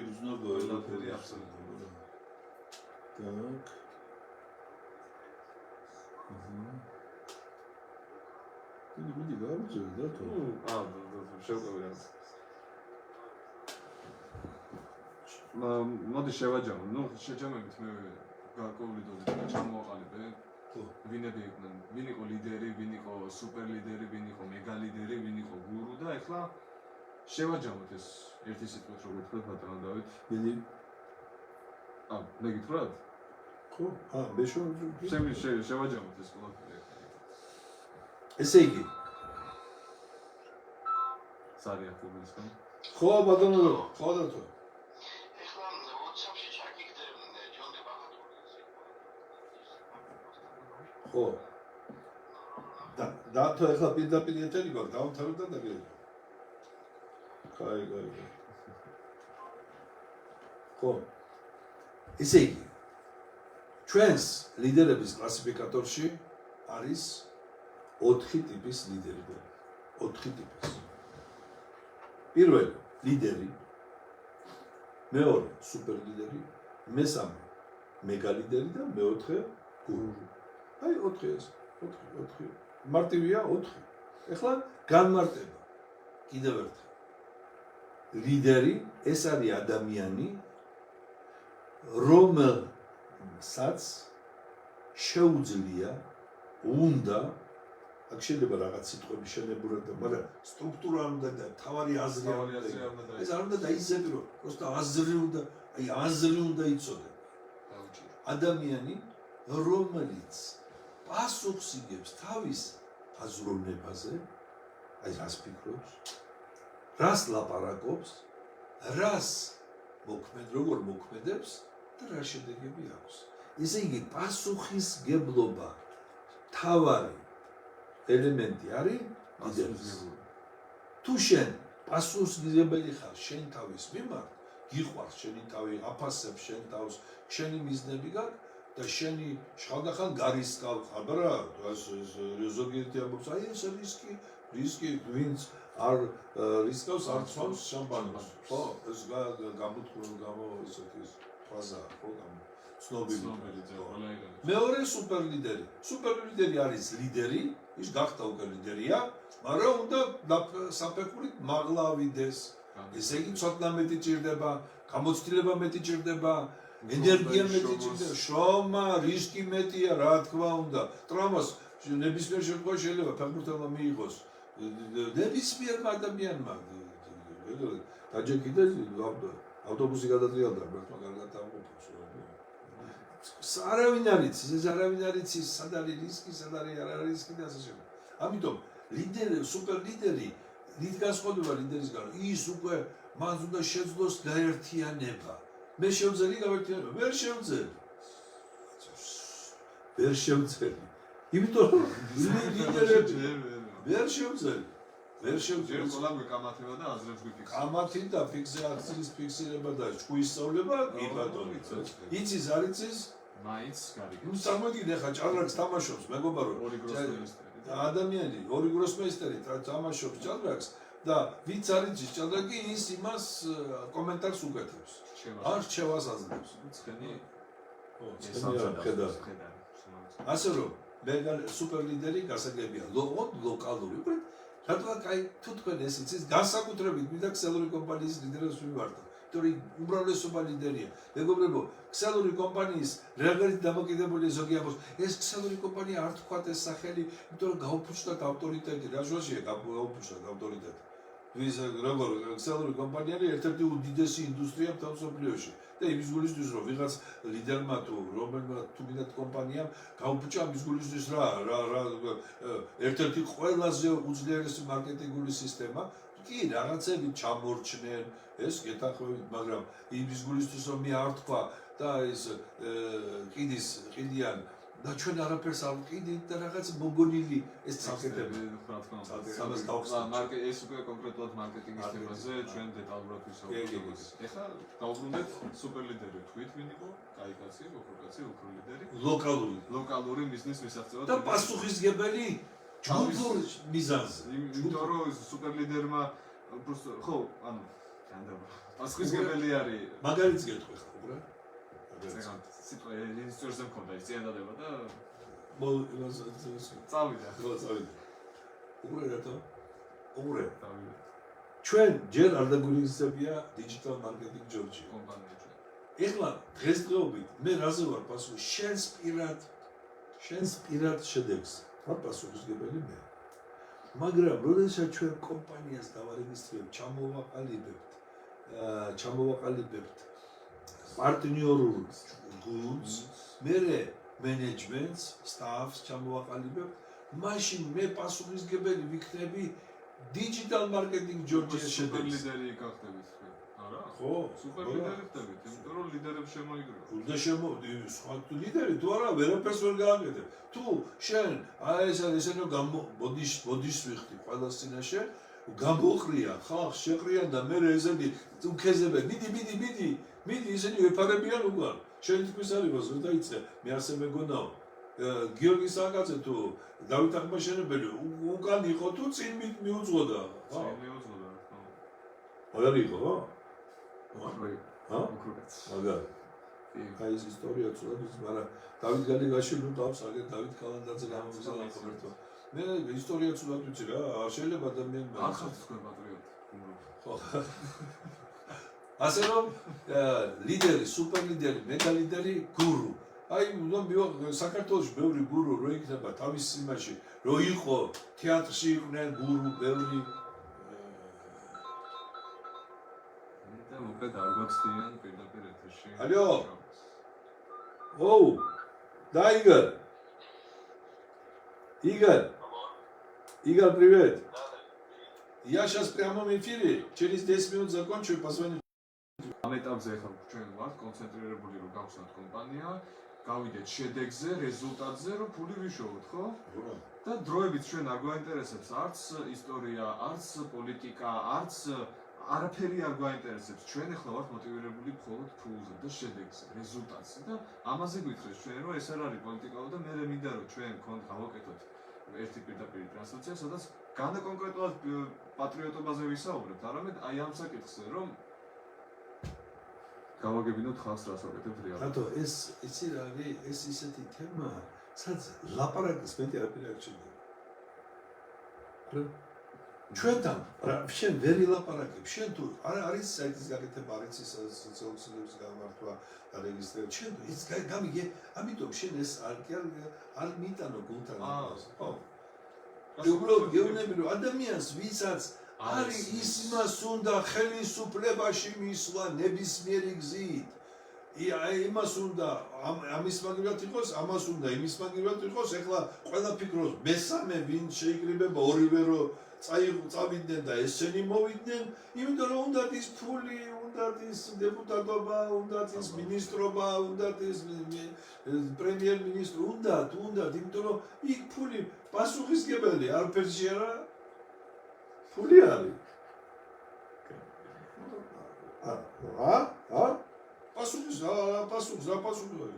Speaker 3: იგრძნობა
Speaker 2: ყველაფერი აბსოლუტურად.
Speaker 3: Так. მიდი გავიწევ და თუ
Speaker 2: შევყევი რა. მოდი შევაჯამო. ნუ შეჯამებით მე გარკვეული დოზით ჩამოვაყალიბე. ვინები იყვნენ, ვინ იყო ლიდერი, ვინ იყო სუპერლიდერი, ვინ იყო მეგალიდერი, ვინ იყო გურუ და ეხლა შევაჯამოთ ეს ერთი სიტყვით როგორ თქვით ბატონო დავით.
Speaker 3: მიდი.
Speaker 2: მე გითხრათ?
Speaker 3: ხო, მე
Speaker 2: შევაჯამოთ ეს ყველაფერი.
Speaker 3: ესე იგი.
Speaker 2: სარია ფუბლისგან.
Speaker 3: ხო, ბატონო, ხო და თუ.
Speaker 4: ეხლა WhatsApp-ში ჩაგიგდე ჯონდე ბაღატურის.
Speaker 3: ხო. და თუ ეხლა პირდაპირ ეთერი გვაქვს, დავთავრეთ და დაგიერთო. კაი. ხო. ესე იგი. ჩვენს ლიდერების კლასიფიკატორში არის 4 ტიპის ლიდერები. 4 ტიპის. პირველი ლიდერი, მეორე სუპერლიდერი, მესამე მეგალიდერი და მეოთხე გურუ. აი 4 ეს, 4. მარტივია 4. ეხლა განმარტება. კიდევ ერთხელ. ლიდერი ეს არის ადამიანი, რომელსაც შეუძლია უნდა აქ შეიძლება რაღაც სიტყვები შენებურად და მაგრამ სტრუქტურა უნდა და თავარი აზრი უნდა ეს არ უნდა დაიზებირო რომ просто აზრი უნდა იცოდე ადამიანი რომელიც პასუხს იგებს თავის აზროვნებაზე აი რას ფიქრობს რას ლაპარაკობს რას როგორ მოქმედებს და რა შედეგები აქვს ესე იგი პასუხისგებლობა თავარი ელემენტი არის ლიდერს. თუ შენ პასუხისმგებელი ხარ შენ თავის მიმართ, გიყვარს შენი თავი, აფასებ შენ თავს, შენი მიზნები გაქვს და შენი შხალდახან გარისკავ ხარ რა, ზოგიერთი ამბობს, აი ეს რისკი, ვინც არ რისკავს, არ ცვავს შამპანს. ხო, ეს ესეთი ფრაზაა, ხო, ცნობილი. მეორე სუპერლიდერი. სუპერლიდერი არის ლიდერი, ის გახდა უკვე ლიდერია, მაგრამ უნდა საფეხურით მაღლა ავიდეს. ესე იგი ცოტა მეტი ჭირდება, გამოცდილება მეტი ჭირდება, ენერგია მეტი ჭირდება, შრომა, რისკი მეტია, რა თქმა უნდა. ტრამვას ნებისმიერ შემთხვევაში შეიძლება ფეხბურთელმა მიიღოს ნებისმიერმა ადამიანმა. დაჯექი და ავტობუსი გადატრიალდა, მაგრამ კარგად ამყოფობს. არავინ არ იცის, ეს არავინ არ იცის, სად არის რისკი, სად არის არ არის რისკი და ასე შემდეგ. ამიტომ ლიდერი, სუპერლიდერი, რით განსხვავდება ლიდერისგან? ის უკვე მას უნდა შეძლოს გაერთიანება. მე შევძელი გაერთიანება, ვერ შევძელი. ვერ შევძელი. იმიტომ რომ ლიდერები ვერ შევძელი. ვერ შევძელი.
Speaker 2: ყველა გვეკამათება და აზრებს გვიფიქსირება.
Speaker 3: კამათი და ფიქსაციის ფიქსირება და ჭკუის სწავლება, კი ბატონო. იცის არ იცის?
Speaker 2: მაინც გარიგე.
Speaker 3: ნუ წარმოგიდგენ ხა ჭადრაკს თამაშობს, მეგობარო.
Speaker 2: ორი გროსმეისტერი.
Speaker 3: ადამიანი, ორი გროსმეისტერი თამაშობს ჭადრაკს და ვინც არ იცის ჭადრაკი, ის იმას კომენტარს უკეთებს. არ რჩევას აძლევს.
Speaker 2: ცხენი
Speaker 3: ხედავ. ასე რომ მე სუპერლიდერი გასაგებია, ლოკალური. რატომ კაი თუ თქვენ ეს იცით, განსაკუთრებით მინდა ქსელური კომპანიის ლიდერებს ვივარდო. იმიტომ უმრავლესობა ლიდერია. მეგობრებო, ქსელური კომპანიის რეაგირებით დამოკიდებული ზოგი ამბობს, ეს ქსელური კომპანია არ თქვათ ეს სახელი, იმიტომ რომ გაუფუჭდათ ავტორიტეტი. რა ჟვაშია გაუფუჭდათ ავტორიტეტი. ვის როგორ ქსელური კომპანია არის ერთ-ერთი უდიდესი ინდუსტრია მთელ მსოფლიოში. და იმის გულისთვის რომ ვიღაც ლიდერმა თუ რომელმა თუ მინდათ კომპანიამ გაუფუჭა ამის გულისთვის რა ერთ-ერთი ყველაზე უძლიერესი მარკეტინგული სისტემა კი რაღაცები ჩამორჩნენ ეს გეთანხმებით, მაგრამ იმის გულისთვის რომ მე არ თქვა და ეს ყიდიან და ჩვენ არაფერს არ ვყიდით და რაღაც მოგონილი ეს საკეთები
Speaker 2: რა თქმა უნდა.
Speaker 3: სადაც გავხსნით.
Speaker 2: ეს უკვე კონკრეტულად მარკეტინგის თემაზე ჩვენ დეტალურად ვისაუბრებთ. ეხლა დავუბრუნდეთ სუპერლიდერი. თქვით ვინ იყო? კაი კაცი, ოქრო კაცი, ოქრო ლიდერი. ლოკალური მიზნის მისაღწევად.
Speaker 3: და პასუხისმგებელი ჯგუფურ მიზანზე.
Speaker 2: იმიტომ რომ სუპერლიდერმა უბრალოდ ხო, ანუ განდაბა. პასუხისმგებელი არის.
Speaker 3: მაგალითს გეტყვი ხო, რა?
Speaker 2: სიტყვა ინსტრუქციაზე მქონდა ის წინადადება და
Speaker 3: წავიდა. უყურე რატო? უყურე.
Speaker 2: წავიდა.
Speaker 3: ჩვენ ჯერ არ დაგვირიგზებია დიჯიტალ მარკეტინგ ჯორჯი
Speaker 2: კომპანია ჩვენ.
Speaker 3: ეხლა დღესდღეობით მე რაზე ვარ პასუხი? შენს პირად შედეგს ვარ პასუხისმგებელი მე. მაგრამ როდესაც ჩვენ კომპანიას დავარეგისტრირებთ, ჩამოვაყალიბებთ პარტნიორულ ჯგუფს, მერე მენეჯმენტს, სტაფს ჩამოვაყალიბებთ, მაშინ მე პასუხისმგებელი ვიქნები დიჯიტალ მარკეტინგ ჯორჯის შედეგს.
Speaker 2: სუპერლიდერი გახდებით თქვენ. არა?
Speaker 3: ხო,
Speaker 2: სუპერლიდერი ხდებით, იმიტომ რომ ლიდერებს შემოიგროვა.
Speaker 3: უნდა სხვა ლიდერი თუ არა, ვერაფერს ვერ გააკეთებ. თუ შენ აი ესენი ბოდიშს ვიხდი ყველას წინაშე, გამოყრია, ხალხს შეყრიან და მე ესენი უქეზებენ, მიდი, ისინი ვეფარებიან უკან. შენ თქმის არ იყოს, ვერ დაიწე, მე ასე მეგონაო. გიორგი საკაცე თუ დავით აღმაშენებელი უკან იყო თუ წინ მიუძღოდა.
Speaker 2: წინ მიუძღოდა, ხო.
Speaker 3: არ იყო, ხო?
Speaker 2: ოქროკაც.
Speaker 3: აგარ. აი ეს ისტორია ცუდად ის, მაგრამ დავით გალიგაში ნუ დავსაგე, დავით კალანდაძე გამოგზავნა ხომერთო. მე ისტორია ცუდად ვიცი რა, შეიძლება ადამიანმა
Speaker 2: არ ხართ თქვენ პატრიოტი.
Speaker 3: ხო. ასე რომ ლიდერი, სუპერლიდერი, მეგალიდერი, გურუ. აი, საქართველოში ბევრი გურუ რო იქნება თავის იმაში, რო იყო თეატრში იყვნენ გურუ, ბევრი
Speaker 2: და მოკლედ არ გვაცდიან პირდაპირ ეთერში.
Speaker 3: ალო. Оу. Да, Игорь. Игорь, привет. Я сейчас в прямом эфире. Через 10 минут закончу и позвоню.
Speaker 2: ამ ეტაპზე ახლა ჩვენ ვართ კონცენტრირებული რომ გავხსნათ კომპანია, გავიდეთ შედეგზე, რეზულტატზე, რომ ფული ვიშოვოთ, ხო? და დროებით ჩვენ არ გვაინტერესებს არც ისტორია, არც პოლიტიკა, არც არაფერი არ გვაინტერესებს. ჩვენ ახლა ვართ მოტივირებული მხოლოდ ფულზე და შედეგზე, რეზულტატზე და ამაზე გითხრეს ჩვენ რომ ეს არ არის პოლიტიკა და მე მინდა რომ ჩვენ გავაკეთოთ ერთი პირდაპირ ტრანსლაცია, სადაც განკონკრეტულად პატრიოტობაზე ვისაუბრებთ, არამედ აი ამ საკითხზე რომ გავაგებინოთ ხალხს რას ვაკეთებთ რეალურად.
Speaker 3: რატო ეს იცი რა არის ეს ისეთი თემაა, სადაც ლაპარაკის მეტი არაფერი არ ჩნდება. ჩვენთან შენ ვერ ილაპარაკებ, შენ თუ არის საიტის გაკეთება, არის სოციალური ქსელების გამართვა და რეგისტრირება, შენ თუ ის გამიგე, ამიტომ შენ ეს არ მიტანო გულთან. ხო. უბრალოდ გეუბნები რომ ადამიანს ვისაც არის ის იმას უნდა ხელისუფლებაში მისვლა ნებისმიერი გზით. იმას უნდა ამის მაგივრად იყოს, ამას უნდა იმის მაგივრად იყოს, ეხლა ყველა ფიქრობს მესამე ვინ შეიკრიბება ორივე რომ წავიდნენ და ესენი მოვიდნენ, იმიტომ რომ უნდათ ის ფული, უნდათ ის დეპუტატობა, უნდათ ის მინისტრობა, უნდათ ის პრემიერ-მინისტრი, უნდათ, იმიტომ რომ იქ ფული პასუხისმგებელი არაფერში არა ფული არის. პასუხი.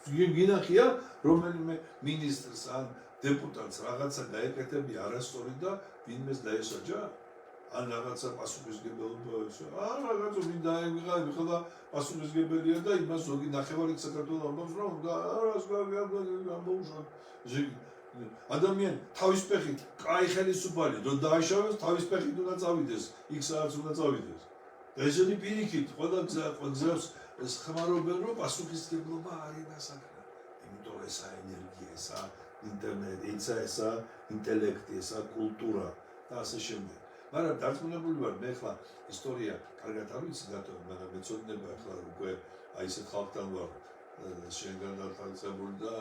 Speaker 3: გინახია რომელიმე მინისტრს ან დეპუტატს რაღაცა გაეკეთებია არასწორი და ვინმეს დაესაჯა? ან რაღაცა პასუხისმგებლობა ისე. რაღაცა ვინ დაემიღა და პასუხისმგებელია და იმას ზოგი ნახევარი საქართველოს ამბობს რომ რას გამოვუშვა. ადამიანი თავის ფეხით კაი ხელისუფალი რომ დააშავეს, თავის ფეხით უნდა წავიდეს, იქ სადაც უნდა წავიდეს. და ესენი პირიქით ყველა გზებს ხმარობენ რომ პასუხისმგებლობა არის დასაქმე. იმიტომ რომ ესა ენერგია, ესა ინტერნეტი, ესა ინტელექტი, ესა კულტურა და ასე შემდეგ. მაგრამ დარწმუნებული ვარ, მე ხლა ისტორია კარგად არ ვიცი დათო, მაგრამ მეცოდნება ხლა უკვე აი ესეთ ხალხთან ვარ შენგან დათვალისწინებული და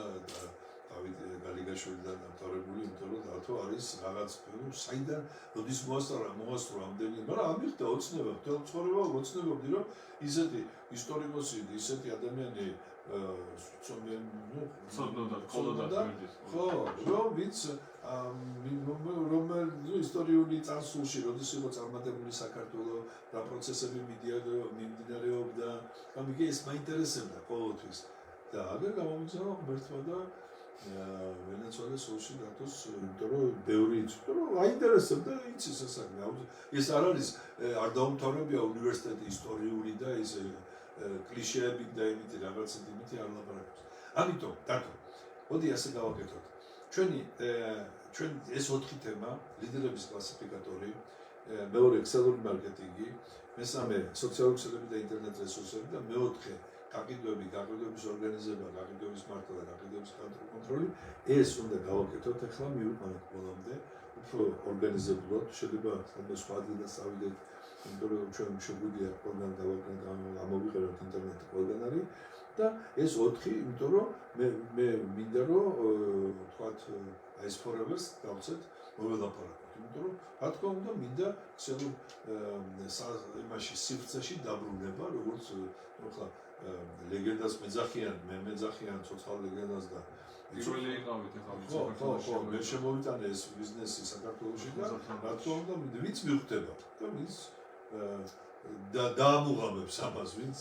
Speaker 3: დავით გალიგაშვილიდან დამთავრებული, იმიტომ რომ დათო არის რაღაც საიდან როდის მოასწრო ამდენი, მაგრამ ამიხდა ოცნება, მთელ ცხოვრება ოცნებობდი რომ ისეთი ისტორიკოსი, ისეთი ადამიანი ხო, რომ ვინც ისტორიული წარსულში, როდის იყო წარმატებული საქართველო, რა პროცესები მიმდინარეობდა, გამიგე ეს მაინტერესებდა ყოველთვის. და აგერ გამომიგზავნა ღმერთმა და ვენეცუელის ოლში დათოს, იმიტომ რომ ბევრი იცოდა, რომ აინტერესებდა იცის ეს საქმე. ეს არ არის არ დაუმთავრებია უნივერსიტეტი ისტორიული და ეს კლიშეები და იმითი რაღაცა იმითი არ ლაპარაკობს. ამიტომ დათო, მოდი ასე გავაკეთოთ. ჩვენ ეს 4 თემა, ლიდერების კლასიფიკატორი, მეორე ქსელური მარკეტინგი, მესამე სოციალური ქსელები და ინტერნეტ რესურსები და მეოთხე გაყიდვების ორგანიზება, გაყიდვების მართვა და გაყიდვების კონტროლი, ეს უნდა გავაკეთოთ ახლა მივიყვანოთ ბოლომდე, უფრო ორგანიზებულად, შეიძლება ხოლმე სხვა ადგილას წავიდეთ, იმიტომ რომ ჩვენ შეგვიძლია ყველგან გამოვიყენოთ ინტერნეტი ყველგან არის და ეს 4, იმიტომ რომ მე მინდა რომ თქვათ აი ეს ფორემებს გავცეთ მოველაპარაკოთ, იმიტომ რომ რა თქმა უნდა მინდა ქსელურ იმაში სივრცეში დაბრუნება, როგორც ახლა ლეგენდას მეძახიან, მე მეძახიან ცოცხალ ლეგენდას და
Speaker 2: პირველი იყავით ახლა
Speaker 3: საქართველოში. მე შემოვიტანე ეს ბიზნესი საქართველოში და რა თქმა უნდა ვინც მიხვდება და ვინც დაამუღამებს ამას, ვინც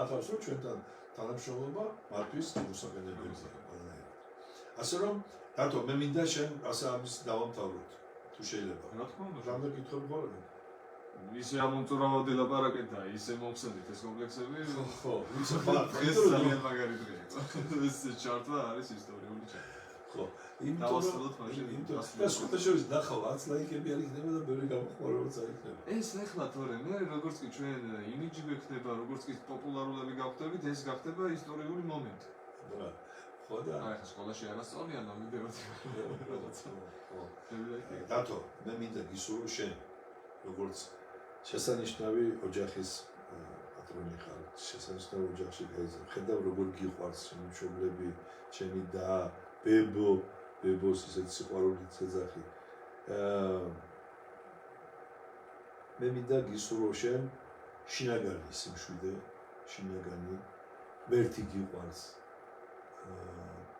Speaker 3: ახავს რომ ჩვენთან თანამშრომლობა მათთვის უსაყენებელია ყველანაირად. ასე რომ დათო მე მინდა შენ ასე ამის დავამთავროთ თუ შეიძლება.
Speaker 2: რა თქმა უნდა,
Speaker 3: რამე კითხები ხოლმე
Speaker 2: ისე ამომწურავდი ლაპარაკეთ და ისე მომხსენით ეს კომპლექსები.
Speaker 3: ხო,
Speaker 2: ეს ძალიან მაგარი დღეა. ეს ჩარტვა არის ისტორიული ჩარტვა. ხო, დავასრულოთ მაშინ.
Speaker 3: და სხვადასხვა ნახავ 10 ლაიქები არ იქნება და ბევრი გამოხმაურებაც არ იქნება.
Speaker 2: ეს ახლა თორე მე როგორც კი ჩვენ იმიჯი გვექნება, როგორც კი პოპულარულები გავხდებით, ეს გახდება ისტორიული მომენტი. ხო და აი სკოლაში არასწორია ნომიდეროდი. ხო.
Speaker 3: დათო, მე მინდა გისურვო შენ როგორც შესანიშნავი ოჯახის პატრონი ხარ, შესანიშნავი ოჯახში გაიზარდე. ხედავ როგორ გიყვარს შენი მშობლები, შენი და ბებოს ისეთი სიყვარულით ეძახი. მე მინდა გისურვო შენ შინაგანი სიმშვიდე, შინაგანი მერტი გიყვარს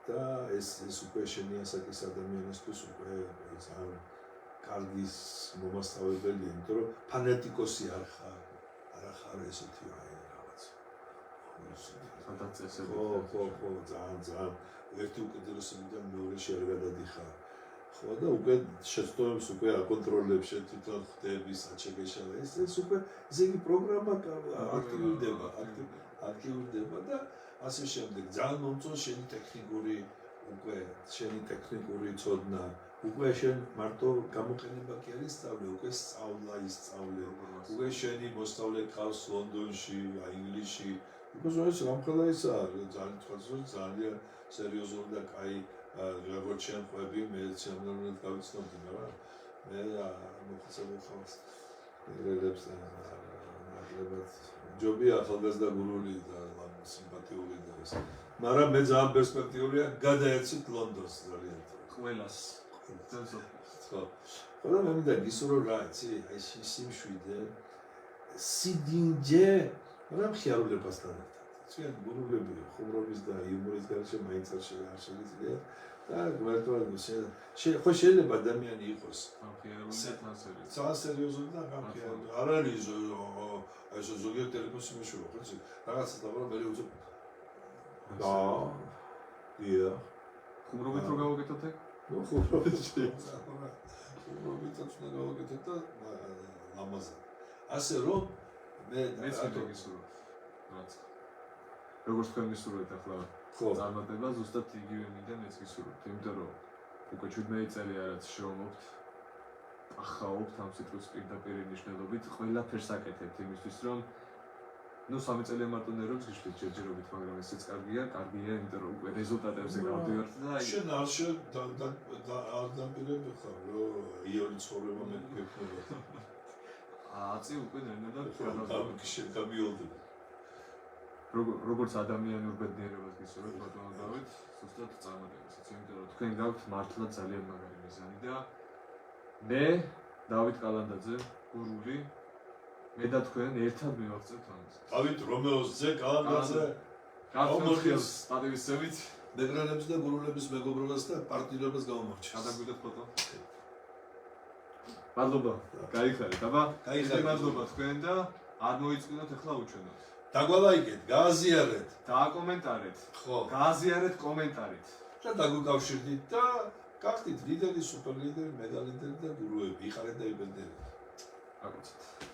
Speaker 3: და ეს უკვე შენი ასაკის ადამიანისთვის უკვე ძალიან კარგი მომასწავლებელია, იმიტომ რომ ფანატიკოსი არ ხარ ესეთი რაღაც.
Speaker 2: ფანტაზიები.
Speaker 3: ხო, ძალიან ერთი უკიდურესობიდან მეორეში არ გადადიხარ. ხო და უკვე შეცდომებს უკვე აკონტროლებ, შენ თვითონ ხდები, საჩეგეშა და ეს უკვე ისე იგი პროგრამა აქტივირდება და ასე შემდეგ. ძალიან მომწონს შენი ტექნიკური ცოდნა. უკვე შენ მარტო გამოყენება კი არის სწავლე, უკვე ისწავლე. უკვე შენი მოსწავლე ყავს ლონდონში, ინგლისში. because ეს რამხელა ისაა, ძალიან სერიოზული და კაი როგორც შენ ყვები, მე შემდგომად გავიცნობდი, მაგრამ მე მოხსენებულ ხალხს ერელებს ნაკლებად ჯობია ახალგაზრდა გურული და სიმპათიური და ეს. მაგრამ მე ძალიან პერსპექტიულია გადაეცით ლონდონს ძალიან.
Speaker 2: ყველას.
Speaker 3: ხო. ხოლო მე მინდა გისურვო რა იცი, აი სიმშვიდე, სიდინჯე, მაგრამ ხიარულებასთან ერთად. ჩვენ გურულები ხუმრობის და იუმორის გარშე მაინც არ შეიძლება და გვერდვალ ხო შეიძლება ადამიანი იყოს ძალიან სერიოზული და გამხიარული. არ არის აი ეს ზოგიერთ ტელეფონში მეშუა ხო იცი რაღაცა და მე უცებ და ია
Speaker 2: ხუმრობით რო გავაკეთოთ ეგ?
Speaker 3: ნუ ხუმრობით შეიძლება ხუმრობითაც უნდა გავაკეთოთ და ლამაზად. ასე რომ
Speaker 2: მეც მოგისურვებ რაც როგორც თქვენ მისურვებთ ახლა წარმატება ზუსტად იგივე მინდა მეც გისურვებთ, იმიტომ რომ უკვე 17 წელია რაც შრომობთ, ახაობთ ამ სიტყვის პირდაპირ ნიშნულობით, ყველაფერს აკეთებთ იმისთვის, რომ ნუ 3 წელია მარტო ნერვებს გიშლით ჯერჯერობით, მაგრამ ესეც კარგია, იმიტომ რომ უკვე რეზულტატებზე გავდივართ და
Speaker 3: შენ არ დაპირები ხარ, რომ იური ცხოვრება მე გექნება.
Speaker 2: აწი უკვე ნენადად
Speaker 3: გამიოლდება.
Speaker 2: როგორც ადამიანურ ბედნიერებას გისურვებთ, ბატონო დავით, ზუსტად წარმატებასაც, იმიტომ რომ თქვენ გაქვთ მართლა ძალიან მაგარი მიზანი და მე დავით კალანდაძე, გურული, მე და თქვენ ერთად მივაღწევთ ამას.
Speaker 3: დავით რომეოსძე, კალანდაძე,
Speaker 2: გამორჩილს პატივისცემით,
Speaker 3: მეგრელებს და გურულების მეგობრობას და პარტნიორობას გამომორჩილს.
Speaker 2: გადაგვიდეთ ფოტო. მადლობა, გაიხარეთ, აბა. მადლობა თქვენ და არ მოიწვიოთ ახლა უჩვენოთ.
Speaker 3: დაგვალაიგეთ, გააზიარეთ,
Speaker 2: დააკომენტარეთ. ხო, გააზიარეთ კომენტარით. და
Speaker 3: დაგვიკავშირდით და გახდით ლიდერი, სუპერ ლიდერი, მეგალიდერი და გურუები, იხარეთ და იბედნიერეთ.
Speaker 2: აკეთეთ.